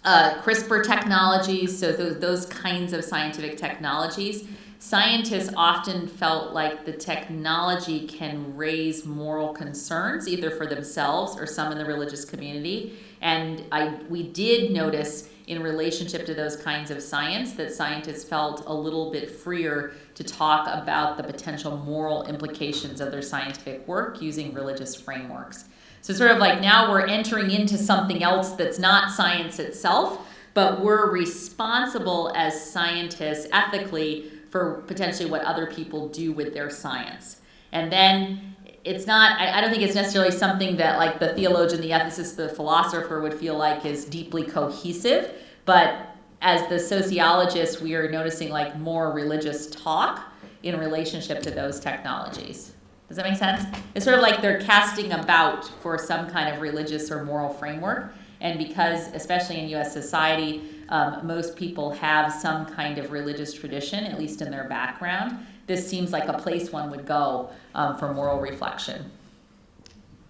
CRISPR technologies, so those kinds of scientific technologies. Scientists often felt like the technology can raise moral concerns, either for themselves or some in the religious community, And we did notice in relationship to those kinds of science that scientists felt a little bit freer to talk about the potential moral implications of their scientific work using religious frameworks. So sort of like now we're entering into something else that's not science itself, but we're responsible as scientists ethically for potentially what other people do with their science. And then it's not, I don't think it's necessarily something that like the theologian, the ethicist, the philosopher would feel like is deeply cohesive, but as the sociologists, we are noticing like more religious talk in relationship to those technologies. Does that make sense? It's sort of like they're casting about for some kind of religious or moral framework. And because, especially in U.S. society, most people have some kind of religious tradition, at least in their background, this seems like a place one would go for moral reflection.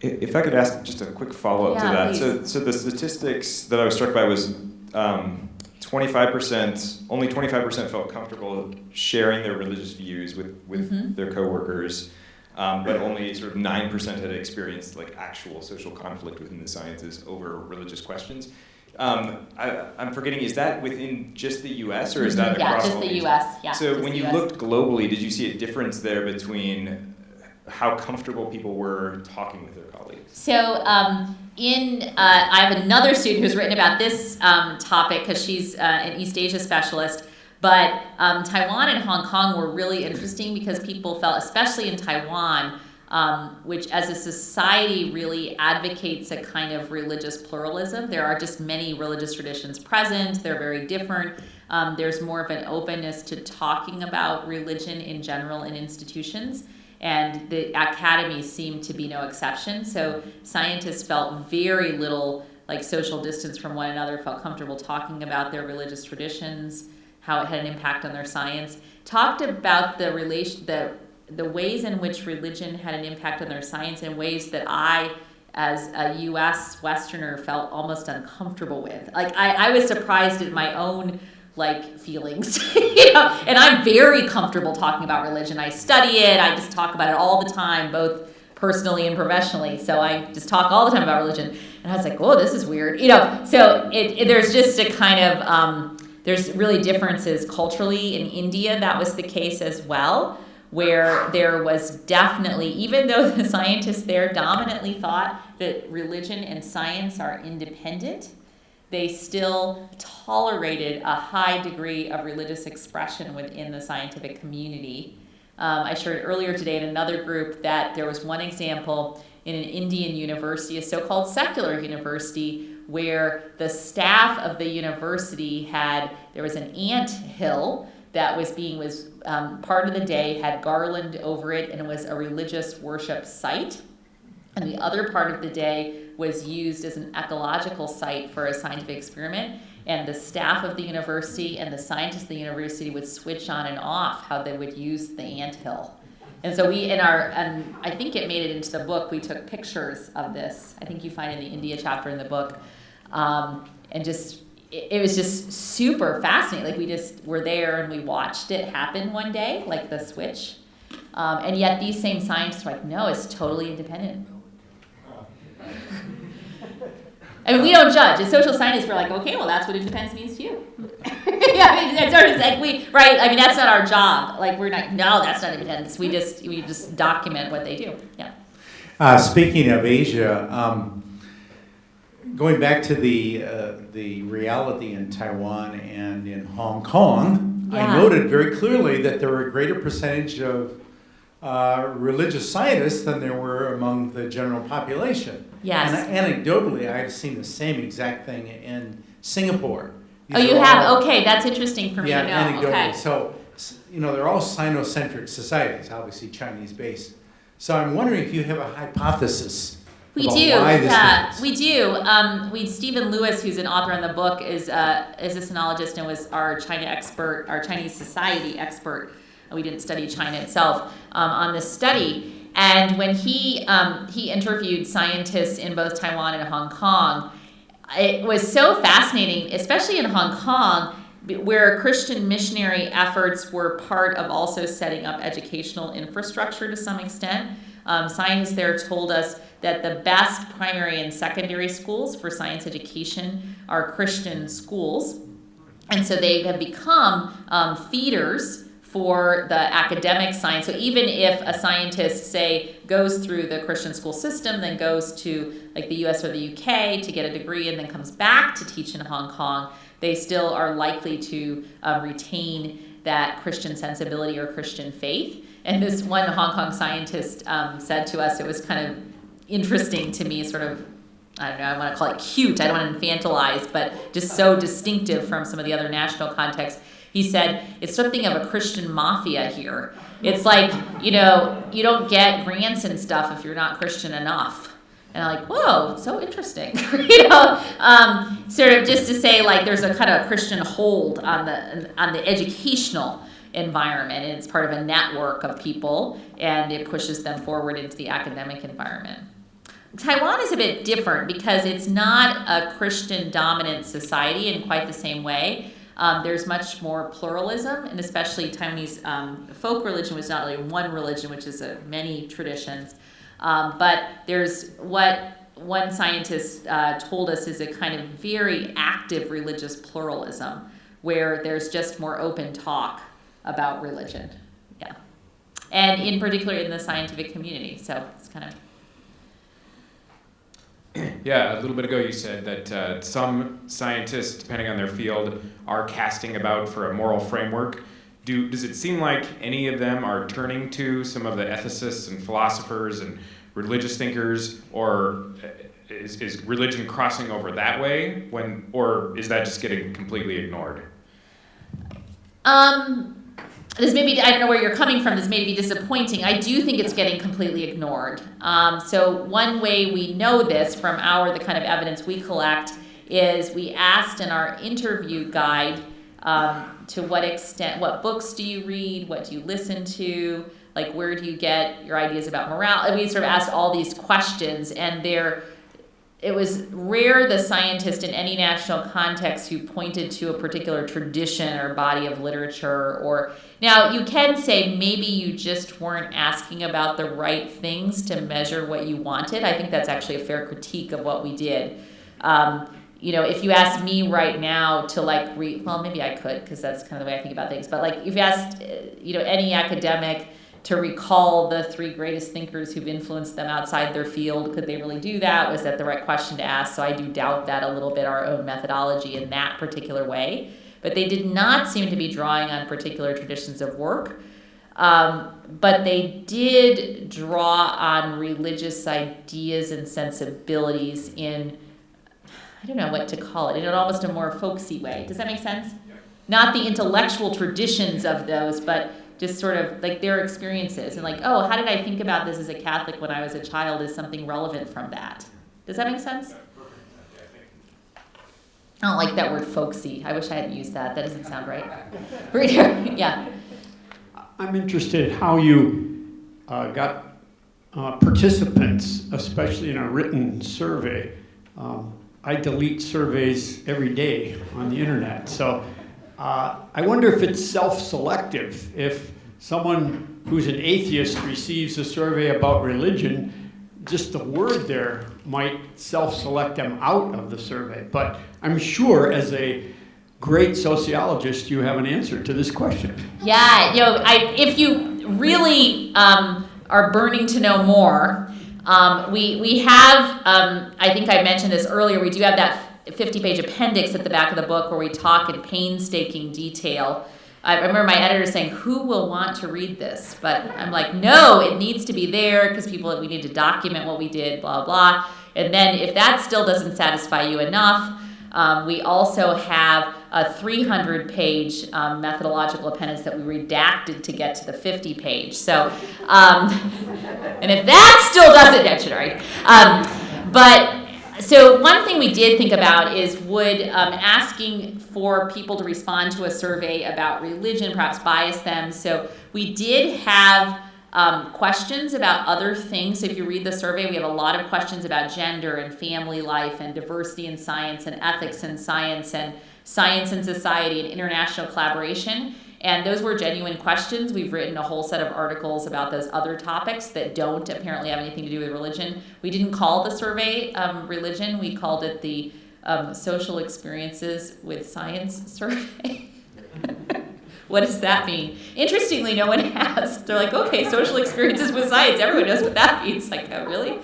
If I could ask just a quick follow-up to that. So the statistics that I was struck by was 25%, only 25% felt comfortable sharing their religious views with their coworkers. But only sort of 9% had experienced like actual social conflict within the sciences over religious questions. I'm forgetting, is that within just the U.S. or is that across all
the
these?
U.S. Yeah,
so
just
when
the
you
US.
looked globally, did you see a difference there between how comfortable people were talking with their colleagues?
So I have another student who's written about this topic because she's an East Asia specialist. But Taiwan and Hong Kong were really interesting because people felt, especially in Taiwan, which as a society really advocates a kind of religious pluralism. There are just many religious traditions present. They're very different. There's more of an openness to talking about religion in general in institutions. And the academies seem to be no exception. So scientists felt very little like social distance from one another, felt comfortable talking about their religious traditions, how it had an impact on their science, talked about the ways in which religion had an impact on their science in ways that I, as a U.S. Westerner, felt almost uncomfortable with. Like I was surprised at my own like feelings, and I'm very comfortable talking about religion. I study it, I just talk about it all the time, both personally and professionally. So I just talk all the time about religion. And I was like, oh, this is weird. So there's just a kind of, there's really differences culturally. In India, that was the case as well, where there was definitely, even though the scientists there dominantly thought that religion and science are independent, they still tolerated a high degree of religious expression within the scientific community. I shared earlier today in another group that there was one example in an Indian university, a so-called secular university, where the staff of the university there was an ant hill that was part of the day had garland over it, and it was a religious worship site. And the other part of the day was used as an ecological site for a scientific experiment. And the staff of the university and the scientists of the university would switch on and off how they would use the anthill. And so and I think it made it into the book, we took pictures of this. I think you find in the India chapter in the book. And just, it was just super fascinating. Like we just were there and we watched it happen one day, like the switch. And yet these same scientists were like, no, it's totally independent. I mean, we don't judge. As social scientists, we're like, okay, well, that's what independence means to you. Yeah, I mean, it's sort of like right? I mean, that's not our job. Like, we're not, no, that's not independence. We just document what they do. Yeah.
Speaking of Asia, going back to the reality in Taiwan and in Hong Kong,
Yeah.
I noted very clearly that there were a greater percentage of religious scientists than there were among the general population.
Yes.
And anecdotally, I've seen the same exact thing in Singapore.
Oh, you have? Okay, that's interesting for me
Yeah,
to know.
anecdotally.
Okay.
So, they're all Sinocentric societies, obviously Chinese-based. So I'm wondering if you have a hypothesis
We
about
do,
why this
yeah,
happens.
we do. Stephen Lewis, who's an author on the book, is a sinologist and was our China expert, our Chinese society expert. We didn't study China itself on this study. And when he interviewed scientists in both Taiwan and Hong Kong, it was so fascinating, especially in Hong Kong, where Christian missionary efforts were part of also setting up educational infrastructure to some extent. Scientists there told us that the best primary and secondary schools for science education are Christian schools. And so they have become feeders for the academic science. So even if a scientist, say, goes through the Christian school system, then goes to like the US or the UK to get a degree and then comes back to teach in Hong Kong, they still are likely to retain that Christian sensibility or Christian faith. And this one Hong Kong scientist said to us, it was kind of interesting to me, sort of, I don't know, I want to call it cute, I don't want to infantilize, but just so distinctive from some of the other national contexts. He said, it's something of a Christian mafia here. It's like, you know, you don't get grants and stuff if you're not Christian enough. And I'm like, whoa, so interesting. You know, sort of just to say, like, there's a kind of Christian hold on the educational environment, and it's part of a network of people, and it pushes them forward into the academic environment. Taiwan is a bit different because it's not a Christian dominant society in quite the same way. There's much more pluralism, and especially Taiwanese folk religion was not really one religion, which is many traditions. But there's what one scientist told us is a kind of very active religious pluralism, where there's just more open talk about religion. Yeah. And in particular in the scientific community. So it's kind of...
Yeah, a little bit ago you said that some scientists, depending on their field, are casting about for a moral framework. Does it seem like any of them are turning to some of the ethicists and philosophers and religious thinkers, or is religion crossing over that way, or is that just getting completely ignored?
This may be, I don't know where you're coming from, this may be disappointing. I do think it's getting completely ignored. So one way we know this from the kind of evidence we collect is we asked in our interview guide to what extent, what books do you read, what do you listen to, like where do you get your ideas about morality? We sort of asked all these questions, and it was rare the scientist in any national context who pointed to a particular tradition or body of literature. Or now you can say maybe you just weren't asking about the right things to measure what you wanted. I think that's actually a fair critique of what we did. You know, if you asked me right now to like read, well, maybe I could, because that's kind of the way I think about things. But like if you asked, you know, any academic to recall the 3 greatest thinkers who've influenced them outside their field, could they really do that? Was that the right question to ask? So I do doubt that a little bit, our own methodology in that particular way. But they did not seem to be drawing on particular traditions of work. But they did draw on religious ideas and sensibilities in, I don't know what to call it, in an almost a more folksy way. Does that make sense? Yeah. Not the intellectual traditions of those, but just sort of like their experiences, and like, oh, how did I think about this as a Catholic when I was a child? Is something relevant from that? Does that make sense? I don't like that word folksy. I wish I hadn't used that. That doesn't sound right. Right here, yeah.
I'm interested how you got participants, especially in a written survey. I delete surveys every day on the internet, so I wonder if it's self-selective. If someone who's an atheist receives a survey about religion, just the word there might self-select them out of the survey. But I'm sure as a great sociologist, you have an answer to this question.
Yeah, you know, if you really are burning to know more, we have, I think I mentioned this earlier, we do have that 50-page appendix at the back of the book where we talk in painstaking detail. I remember my editor saying, who will want to read this? But I'm like, no, it needs to be there because we need to document what we did, blah, blah. And then if that still doesn't satisfy you enough, we also have a 300-page methodological appendix that we redacted to get to the 50-page. So, and if that still doesn't, that's right. So one thing we did think about is would asking for people to respond to a survey about religion perhaps bias them. So we did have questions about other things. So if you read the survey, we have a lot of questions about gender and family life and diversity in science and ethics in science and science and society and international collaboration. And those were genuine questions. We've written a whole set of articles about those other topics that don't apparently have anything to do with religion. We didn't call the survey religion. We called it the Social Experiences with Science survey. What does that mean? Interestingly, no one has. They're like, okay, social experiences with science. Everyone knows what that means. Like, oh, really?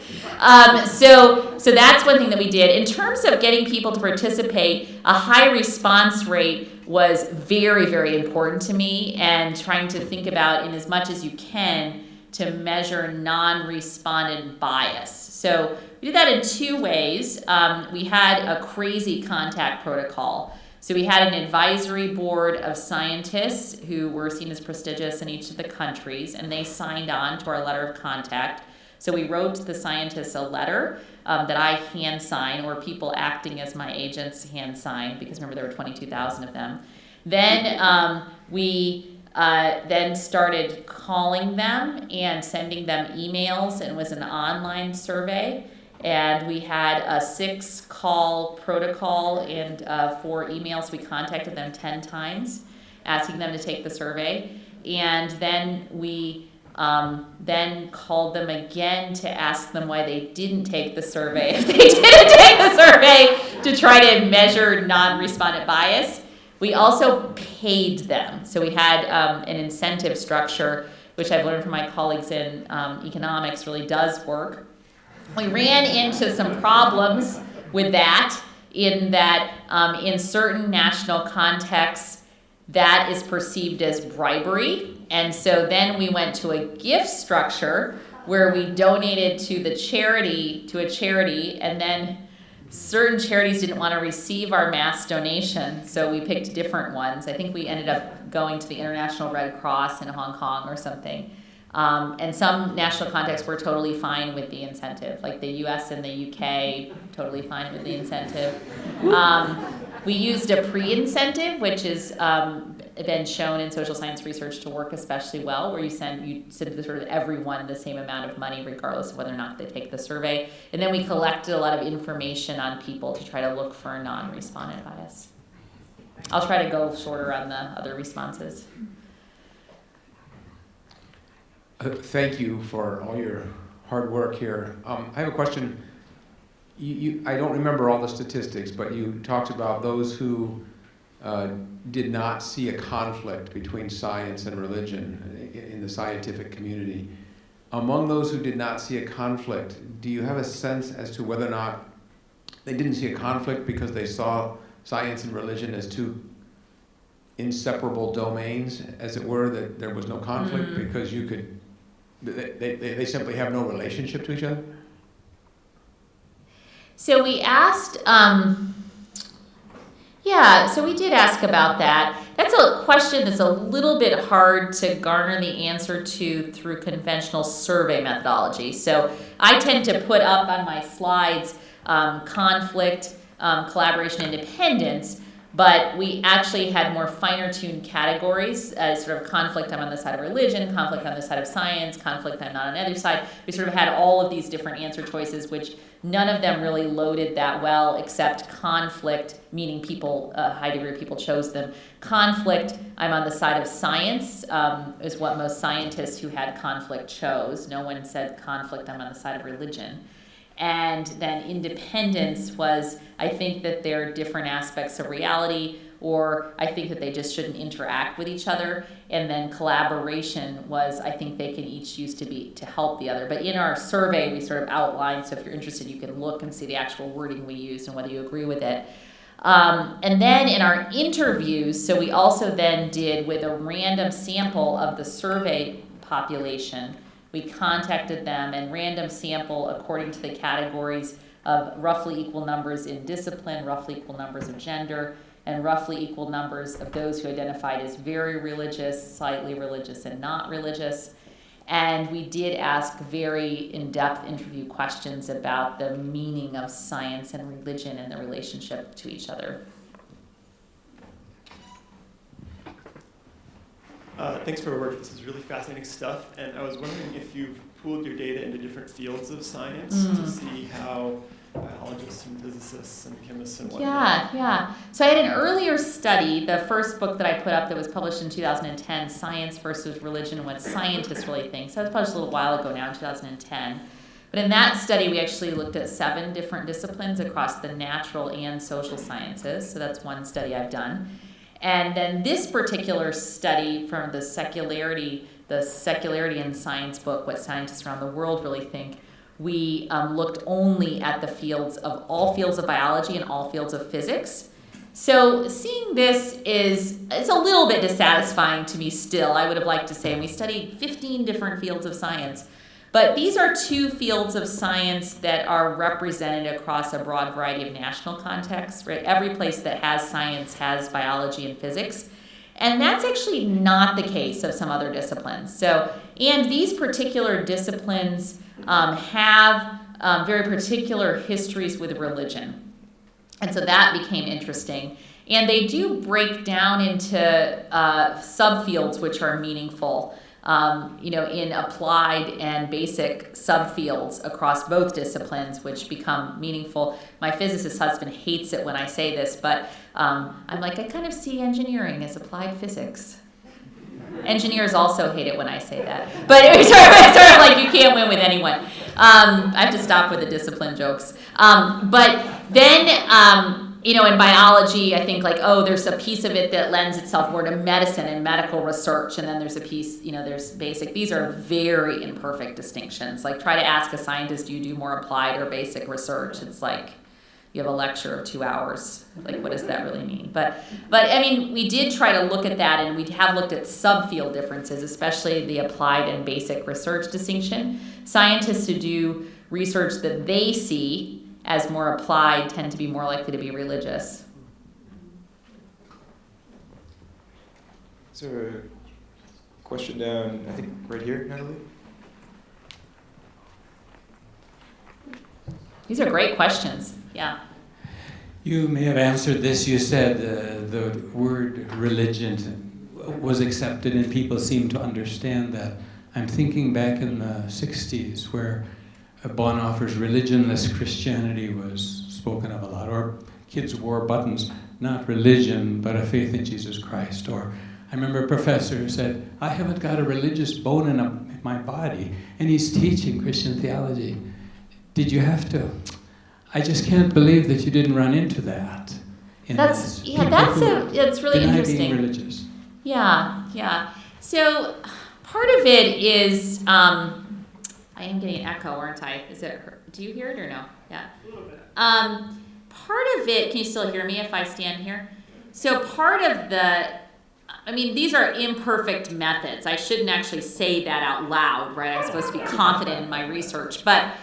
So that's one thing that we did. In terms of getting people to participate, a high response rate was very, very important to me, and trying to think about, in as much as you can, to measure non-respondent bias. So we did that in two ways. We had a crazy contact protocol. So we had an advisory board of scientists who were seen as prestigious in each of the countries, and they signed on to our letter of contact. So we wrote the scientists a letter that I hand sign, or people acting as my agents hand sign, because remember there were 22,000 of them. Then we then started calling them and sending them emails, and it was an online survey. And we had a 6-call protocol and 4 emails. We contacted them 10 times, asking them to take the survey. And then we then called them again to ask them why they didn't take the survey. If they didn't take the survey, to try to measure non-respondent bias. We also paid them. So we had an incentive structure, which I've learned from my colleagues in economics really does work. We ran into some problems with that, in that in certain national contexts, that is perceived as bribery. And so then we went to a gift structure where we donated to a charity, and then certain charities didn't want to receive our mass donation, so we picked different ones. I think we ended up going to the International Red Cross in Hong Kong or something. And some national contexts were totally fine with the incentive, like the US and the UK, totally fine with the incentive. We used a pre-incentive, which has been shown in social science research to work especially well, where you send sort of everyone the same amount of money, regardless of whether or not they take the survey. And then we collected a lot of information on people to try to look for a non-respondent bias. I'll try to go shorter on the other responses.
Thank you for all your hard work here. I have a question. I don't remember all the statistics, but you talked about those who did not see a conflict between science and religion in the scientific community. Among those who did not see a conflict, do you have a sense as to whether or not they didn't see a conflict because they saw science and religion as two inseparable domains, as it were, that there was no conflict because you could, they simply have no relationship to each other?
So we asked, so we did ask about that. That's a question that's a little bit hard to garner the answer to through conventional survey methodology. So I tend to put up on my slides conflict, collaboration, independence, but we actually had more finer-tuned categories, sort of conflict, I'm on the side of religion, conflict on the side of science, conflict, I'm not on the other side. We sort of had all of these different answer choices, which none of them really loaded that well, except conflict, meaning people, a high degree of people chose them. Conflict, I'm on the side of science, is what most scientists who had conflict chose. No one said conflict, I'm on the side of religion. And then independence was, I think that there are different aspects of reality, or I think that they just shouldn't interact with each other. And then collaboration was, I think they can each use to help the other. But in our survey, we sort of outlined, so if you're interested, you can look and see the actual wording we used and whether you agree with it. And then in our interviews, so we also then did with a random sample of the survey population, we contacted them and random sample according to the categories of roughly equal numbers in discipline, roughly equal numbers of gender, and roughly equal numbers of those who identified as very religious, slightly religious, and not religious. And we did ask very in-depth interview questions about the meaning of science and religion and the relationship to each other.
Thanks for your work. This is really fascinating stuff. And I was wondering if you've pooled your data into different fields of science to see how biologists and physicists and chemists and whatnot.
Yeah. So I had an earlier study, the first book that I put up that was published in 2010, Science versus Religion, What Scientists Really Think. So it was published a little while ago now, in 2010. But in that study, we actually looked at 7 different disciplines across the natural and social sciences. So that's one study I've done. And then this particular study from the Secularity and Science book, What Scientists Around the World Really Think, we looked only at the fields of all fields of biology and all fields of physics. So seeing this it's a little bit dissatisfying to me still, I would have liked to say. And we studied 15 different fields of science. But these are 2 fields of science that are represented across a broad variety of national contexts, right? Every place that has science has biology and physics. And that's actually not the case of some other disciplines. And these particular disciplines have very particular histories with religion. And so that became interesting. And they do break down into subfields which are meaningful, in applied and basic subfields across both disciplines, which become meaningful. My physicist husband hates it when I say this, but I'm like, I kind of see engineering as applied physics. Engineers also hate it when I say that. But it's sort of like you can't win with anyone. I have to stop with the discipline jokes. But then, in biology, I think there's a piece of it that lends itself more to medicine and medical research. And then there's a piece, there's basic. These are very imperfect distinctions. Like try to ask a scientist, do you do more applied or basic research? It's like you have a lecture of 2 hours. Like, what does that really mean? But I mean, we did try to look at that, and we have looked at subfield differences, especially the applied and basic research distinction. Scientists who do research that they see as more applied tend to be more likely to be religious.
Is there a question down, I think, right here, Natalie?
These are great questions. Yeah.
You may have answered this. You said the word religion was accepted and people seem to understand that. I'm thinking back in the 60s where Bonhoeffer's religionless Christianity was spoken of a lot, or kids wore buttons, not religion, but a faith in Jesus Christ. Or I remember a professor who said, I haven't got a religious bone in my body, and he's teaching Christian theology. Did you have to? I just can't believe that you didn't run into that.
That's really interesting.
Being religious.
Yeah. So part of it is, I am getting an echo, aren't I? Do you hear it or no? Yeah.
A little bit.
Part of it, can you still hear me if I stand here? So part of these are imperfect methods. I shouldn't actually say that out loud, right? I'm supposed to be confident in my research. But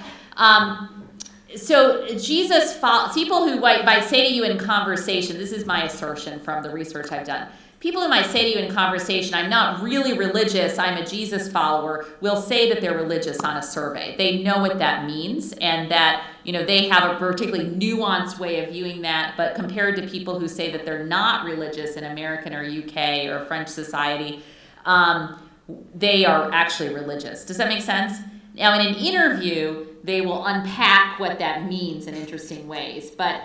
so Jesus, people who might say to you in conversation, this is my assertion from the research I've done, people who might say to you in conversation, I'm not really religious, I'm a Jesus follower, will say that they're religious on a survey. They know what that means, and that they have a particularly nuanced way of viewing that, but compared to people who say that they're not religious in American or UK or French society, they are actually religious. Does that make sense? Now, in an interview, they will unpack what that means in interesting ways, but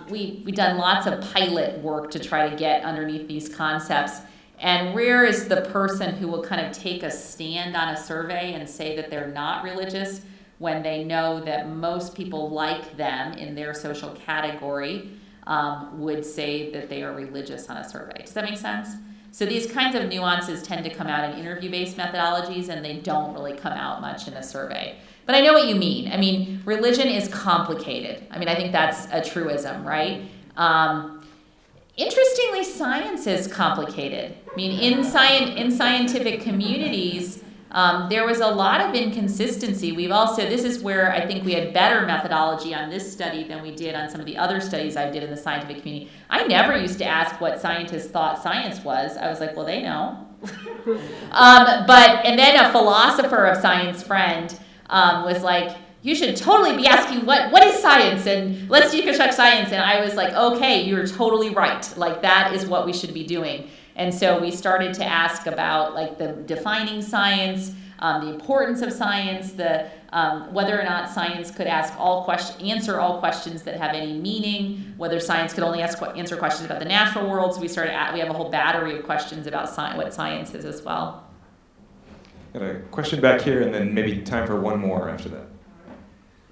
we've done lots of pilot work to try to get underneath these concepts. And rare is the person who will kind of take a stand on a survey and say that they're not religious when they know that most people like them in their social category would say that they are religious on a survey. Does that make sense? So these kinds of nuances tend to come out in interview-based methodologies, and they don't really come out much in a survey. But I know what you mean. I mean, religion is complicated. I mean, I think that's a truism, right? Interestingly, science is complicated. I mean, in scientific communities, there was a lot of inconsistency. This is where I think we had better methodology on this study than we did on some of the other studies I did in the scientific community. I never used to ask what scientists thought science was. I was like, well, they know. And then a philosopher of science friend was like, you should totally be asking what is science, and let's deconstruct science. And I was like, okay, you're totally right. Like, that is what we should be doing. And so we started to ask about the defining science. the importance of science, whether or not science could answer all questions that have any meaning, whether science could only answer questions about the natural world. So we have a whole battery of questions about what science is as well.
Got a question back here, and then maybe time for one more after that.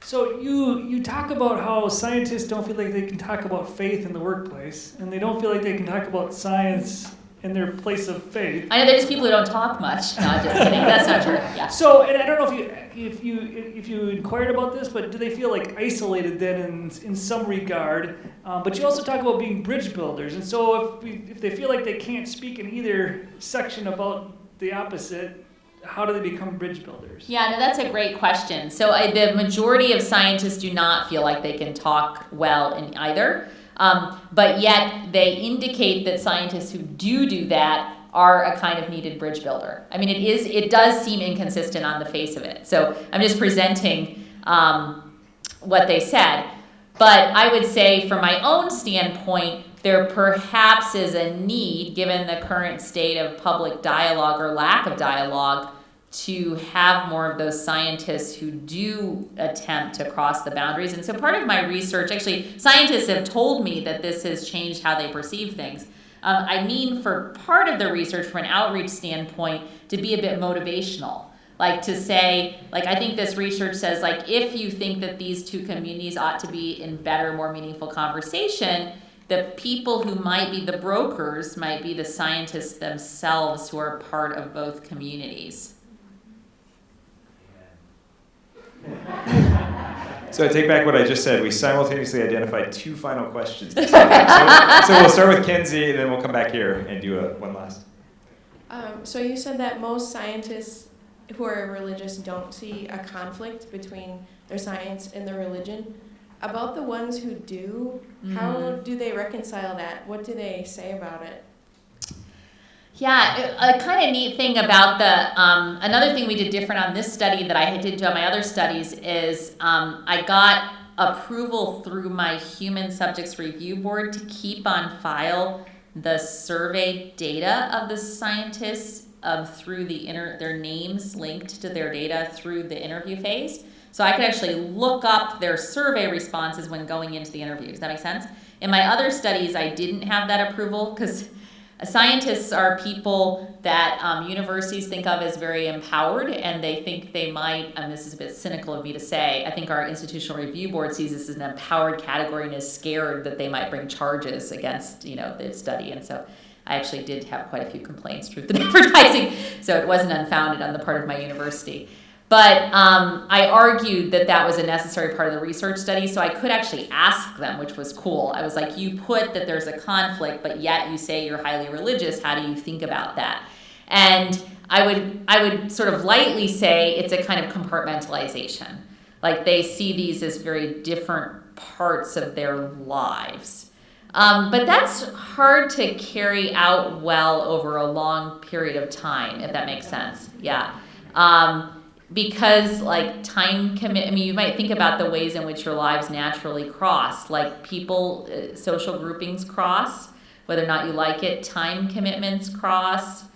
So you talk about how scientists don't feel like they can talk about faith in the workplace, and they don't feel like they can talk about science in their place of faith.
I know there's people who don't talk much. No, just kidding. That's not true. Yeah.
So, and I don't know if you inquired about this, but do they feel like isolated then in some regard? But you also talk about being bridge builders, and so if they feel like they can't speak in either section about the opposite, how do they become bridge builders?
Yeah, no, that's a great question. So the majority of scientists do not feel like they can talk well in either. But yet they indicate that scientists who do that are a kind of needed bridge builder. I mean, it does seem inconsistent on the face of it. So I'm just presenting what they said. But I would say from my own standpoint, there perhaps is a need, given the current state of public dialogue or lack of dialogue, to have more of those scientists who do attempt to cross the boundaries. And so part of my research, actually, scientists have told me that this has changed how they perceive things. I mean, for part of the research, from an outreach standpoint, to be a bit motivational. Like to say, like I think this research says, like if you think that these two communities ought to be in better, more meaningful conversation, the people who might be the brokers might be the scientists themselves who are part of both communities.
So I take back what I just said. We simultaneously identified two final questions. So we'll start with Kenzie, and then we'll come back here and do one last.
So you said that most scientists who are religious don't see a conflict between their science and their religion. About the ones who do, how do they reconcile that? What do they say about it?
Yeah, a kind of neat thing about another thing we did different on this study that I didn't do on my other studies is I got approval through my Human Subjects Review Board to keep on file the survey data of the scientists through their names linked to their data through the interview phase. So I could actually look up their survey responses when going into the interview. Does that make sense? In my other studies, I didn't have that approval because scientists are people that universities think of as very empowered, and they think they might, and this is a bit cynical of me to say, I think our institutional review board sees this as an empowered category and is scared that they might bring charges against, the study. And so I actually did have quite a few complaints, truth in advertising, so it wasn't unfounded on the part of my university. But I argued that was a necessary part of the research study, so I could actually ask them, which was cool. I was like, you put that there's a conflict, but yet you say you're highly religious. How do you think about that? And I would sort of lightly say it's a kind of compartmentalization. Like they see these as very different parts of their lives. But that's hard to carry out well over a long period of time, if that makes sense. Yeah. Because like you might think about the ways in which your lives naturally cross, like people, social groupings cross, whether or not you like it, time commitments cross.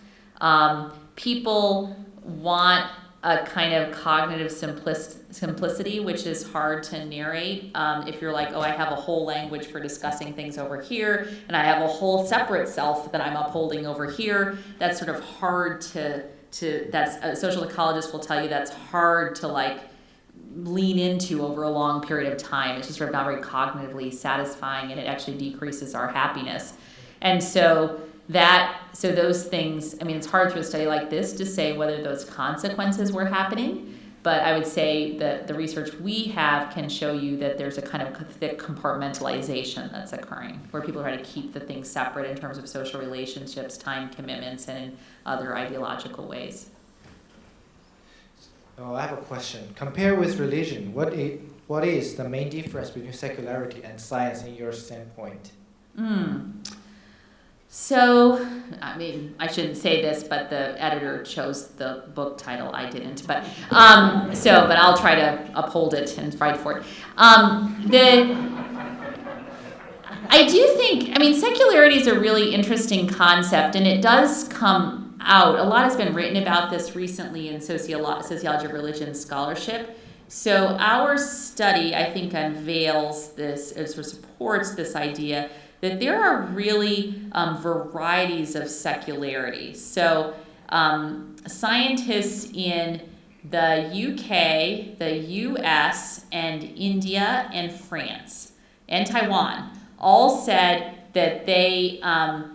People want a kind of cognitive simplicity, which is hard to narrate. If you're like, I have a whole language for discussing things over here, and I have a whole separate self that I'm upholding over here, that's sort of hard to social ecologists will tell you that's hard to like lean into over a long period of time. It's just sort of not very cognitively satisfying, and it actually decreases our happiness. And so those things, it's hard through a study like this to say whether those consequences were happening, but I would say that the research we have can show you that there's a kind of thick compartmentalization that's occurring, where people try to keep the things separate in terms of social relationships, time commitments, and in other ideological ways.
I have a question. Compared with religion, what is the main difference between secularity and science in your standpoint?
So, I shouldn't say this, but the editor chose the book title. I didn't, but I'll try to uphold it and fight for it. I do think, secularity is a really interesting concept, and it does come out. A lot has been written about this recently in sociology of religion scholarship. So our study, I think, unveils this, or sort of supports this idea that there are really varieties of secularity. So scientists in the UK, the US, and India, and France, and Taiwan all said that they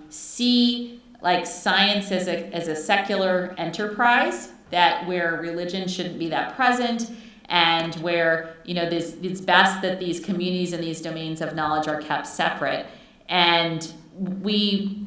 see like science as a secular enterprise, that where religion shouldn't be that present, and where it's best that these communities and these domains of knowledge are kept separate. And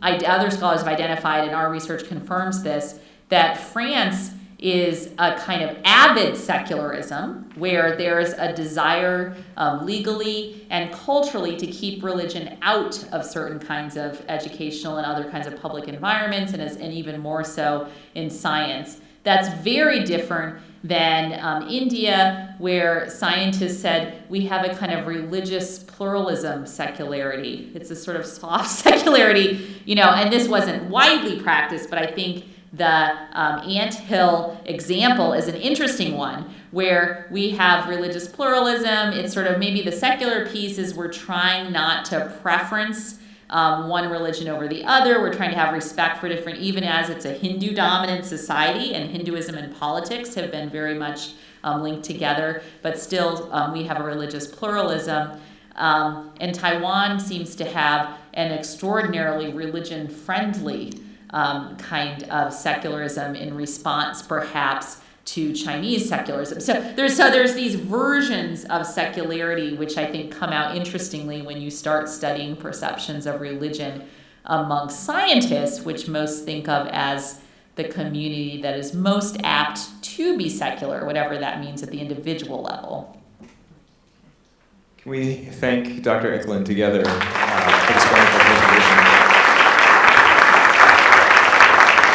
other scholars have identified, and our research confirms this, that France is a kind of avid secularism where there is a desire legally and culturally to keep religion out of certain kinds of educational and other kinds of public environments, and even more so in science. That's very different than India, where scientists said we have a kind of religious pluralism secularity. It's a sort of soft secularity, and this wasn't widely practiced, but I think the anthill example is an interesting one, where we have religious pluralism. It's sort of maybe the secular piece is we're trying not to preference one religion over the other. We're trying to have respect for different, even as it's a Hindu-dominant society, and Hinduism and politics have been very much linked together, but still we have a religious pluralism. And Taiwan seems to have an extraordinarily religion-friendly kind of secularism in response, perhaps, to Chinese secularism. So there's these versions of secularity which I think come out interestingly when you start studying perceptions of religion among scientists, which most think of as the community that is most apt to be secular, whatever that means at the individual level.
Can we thank Dr. Ecklund together for this wonderful presentation?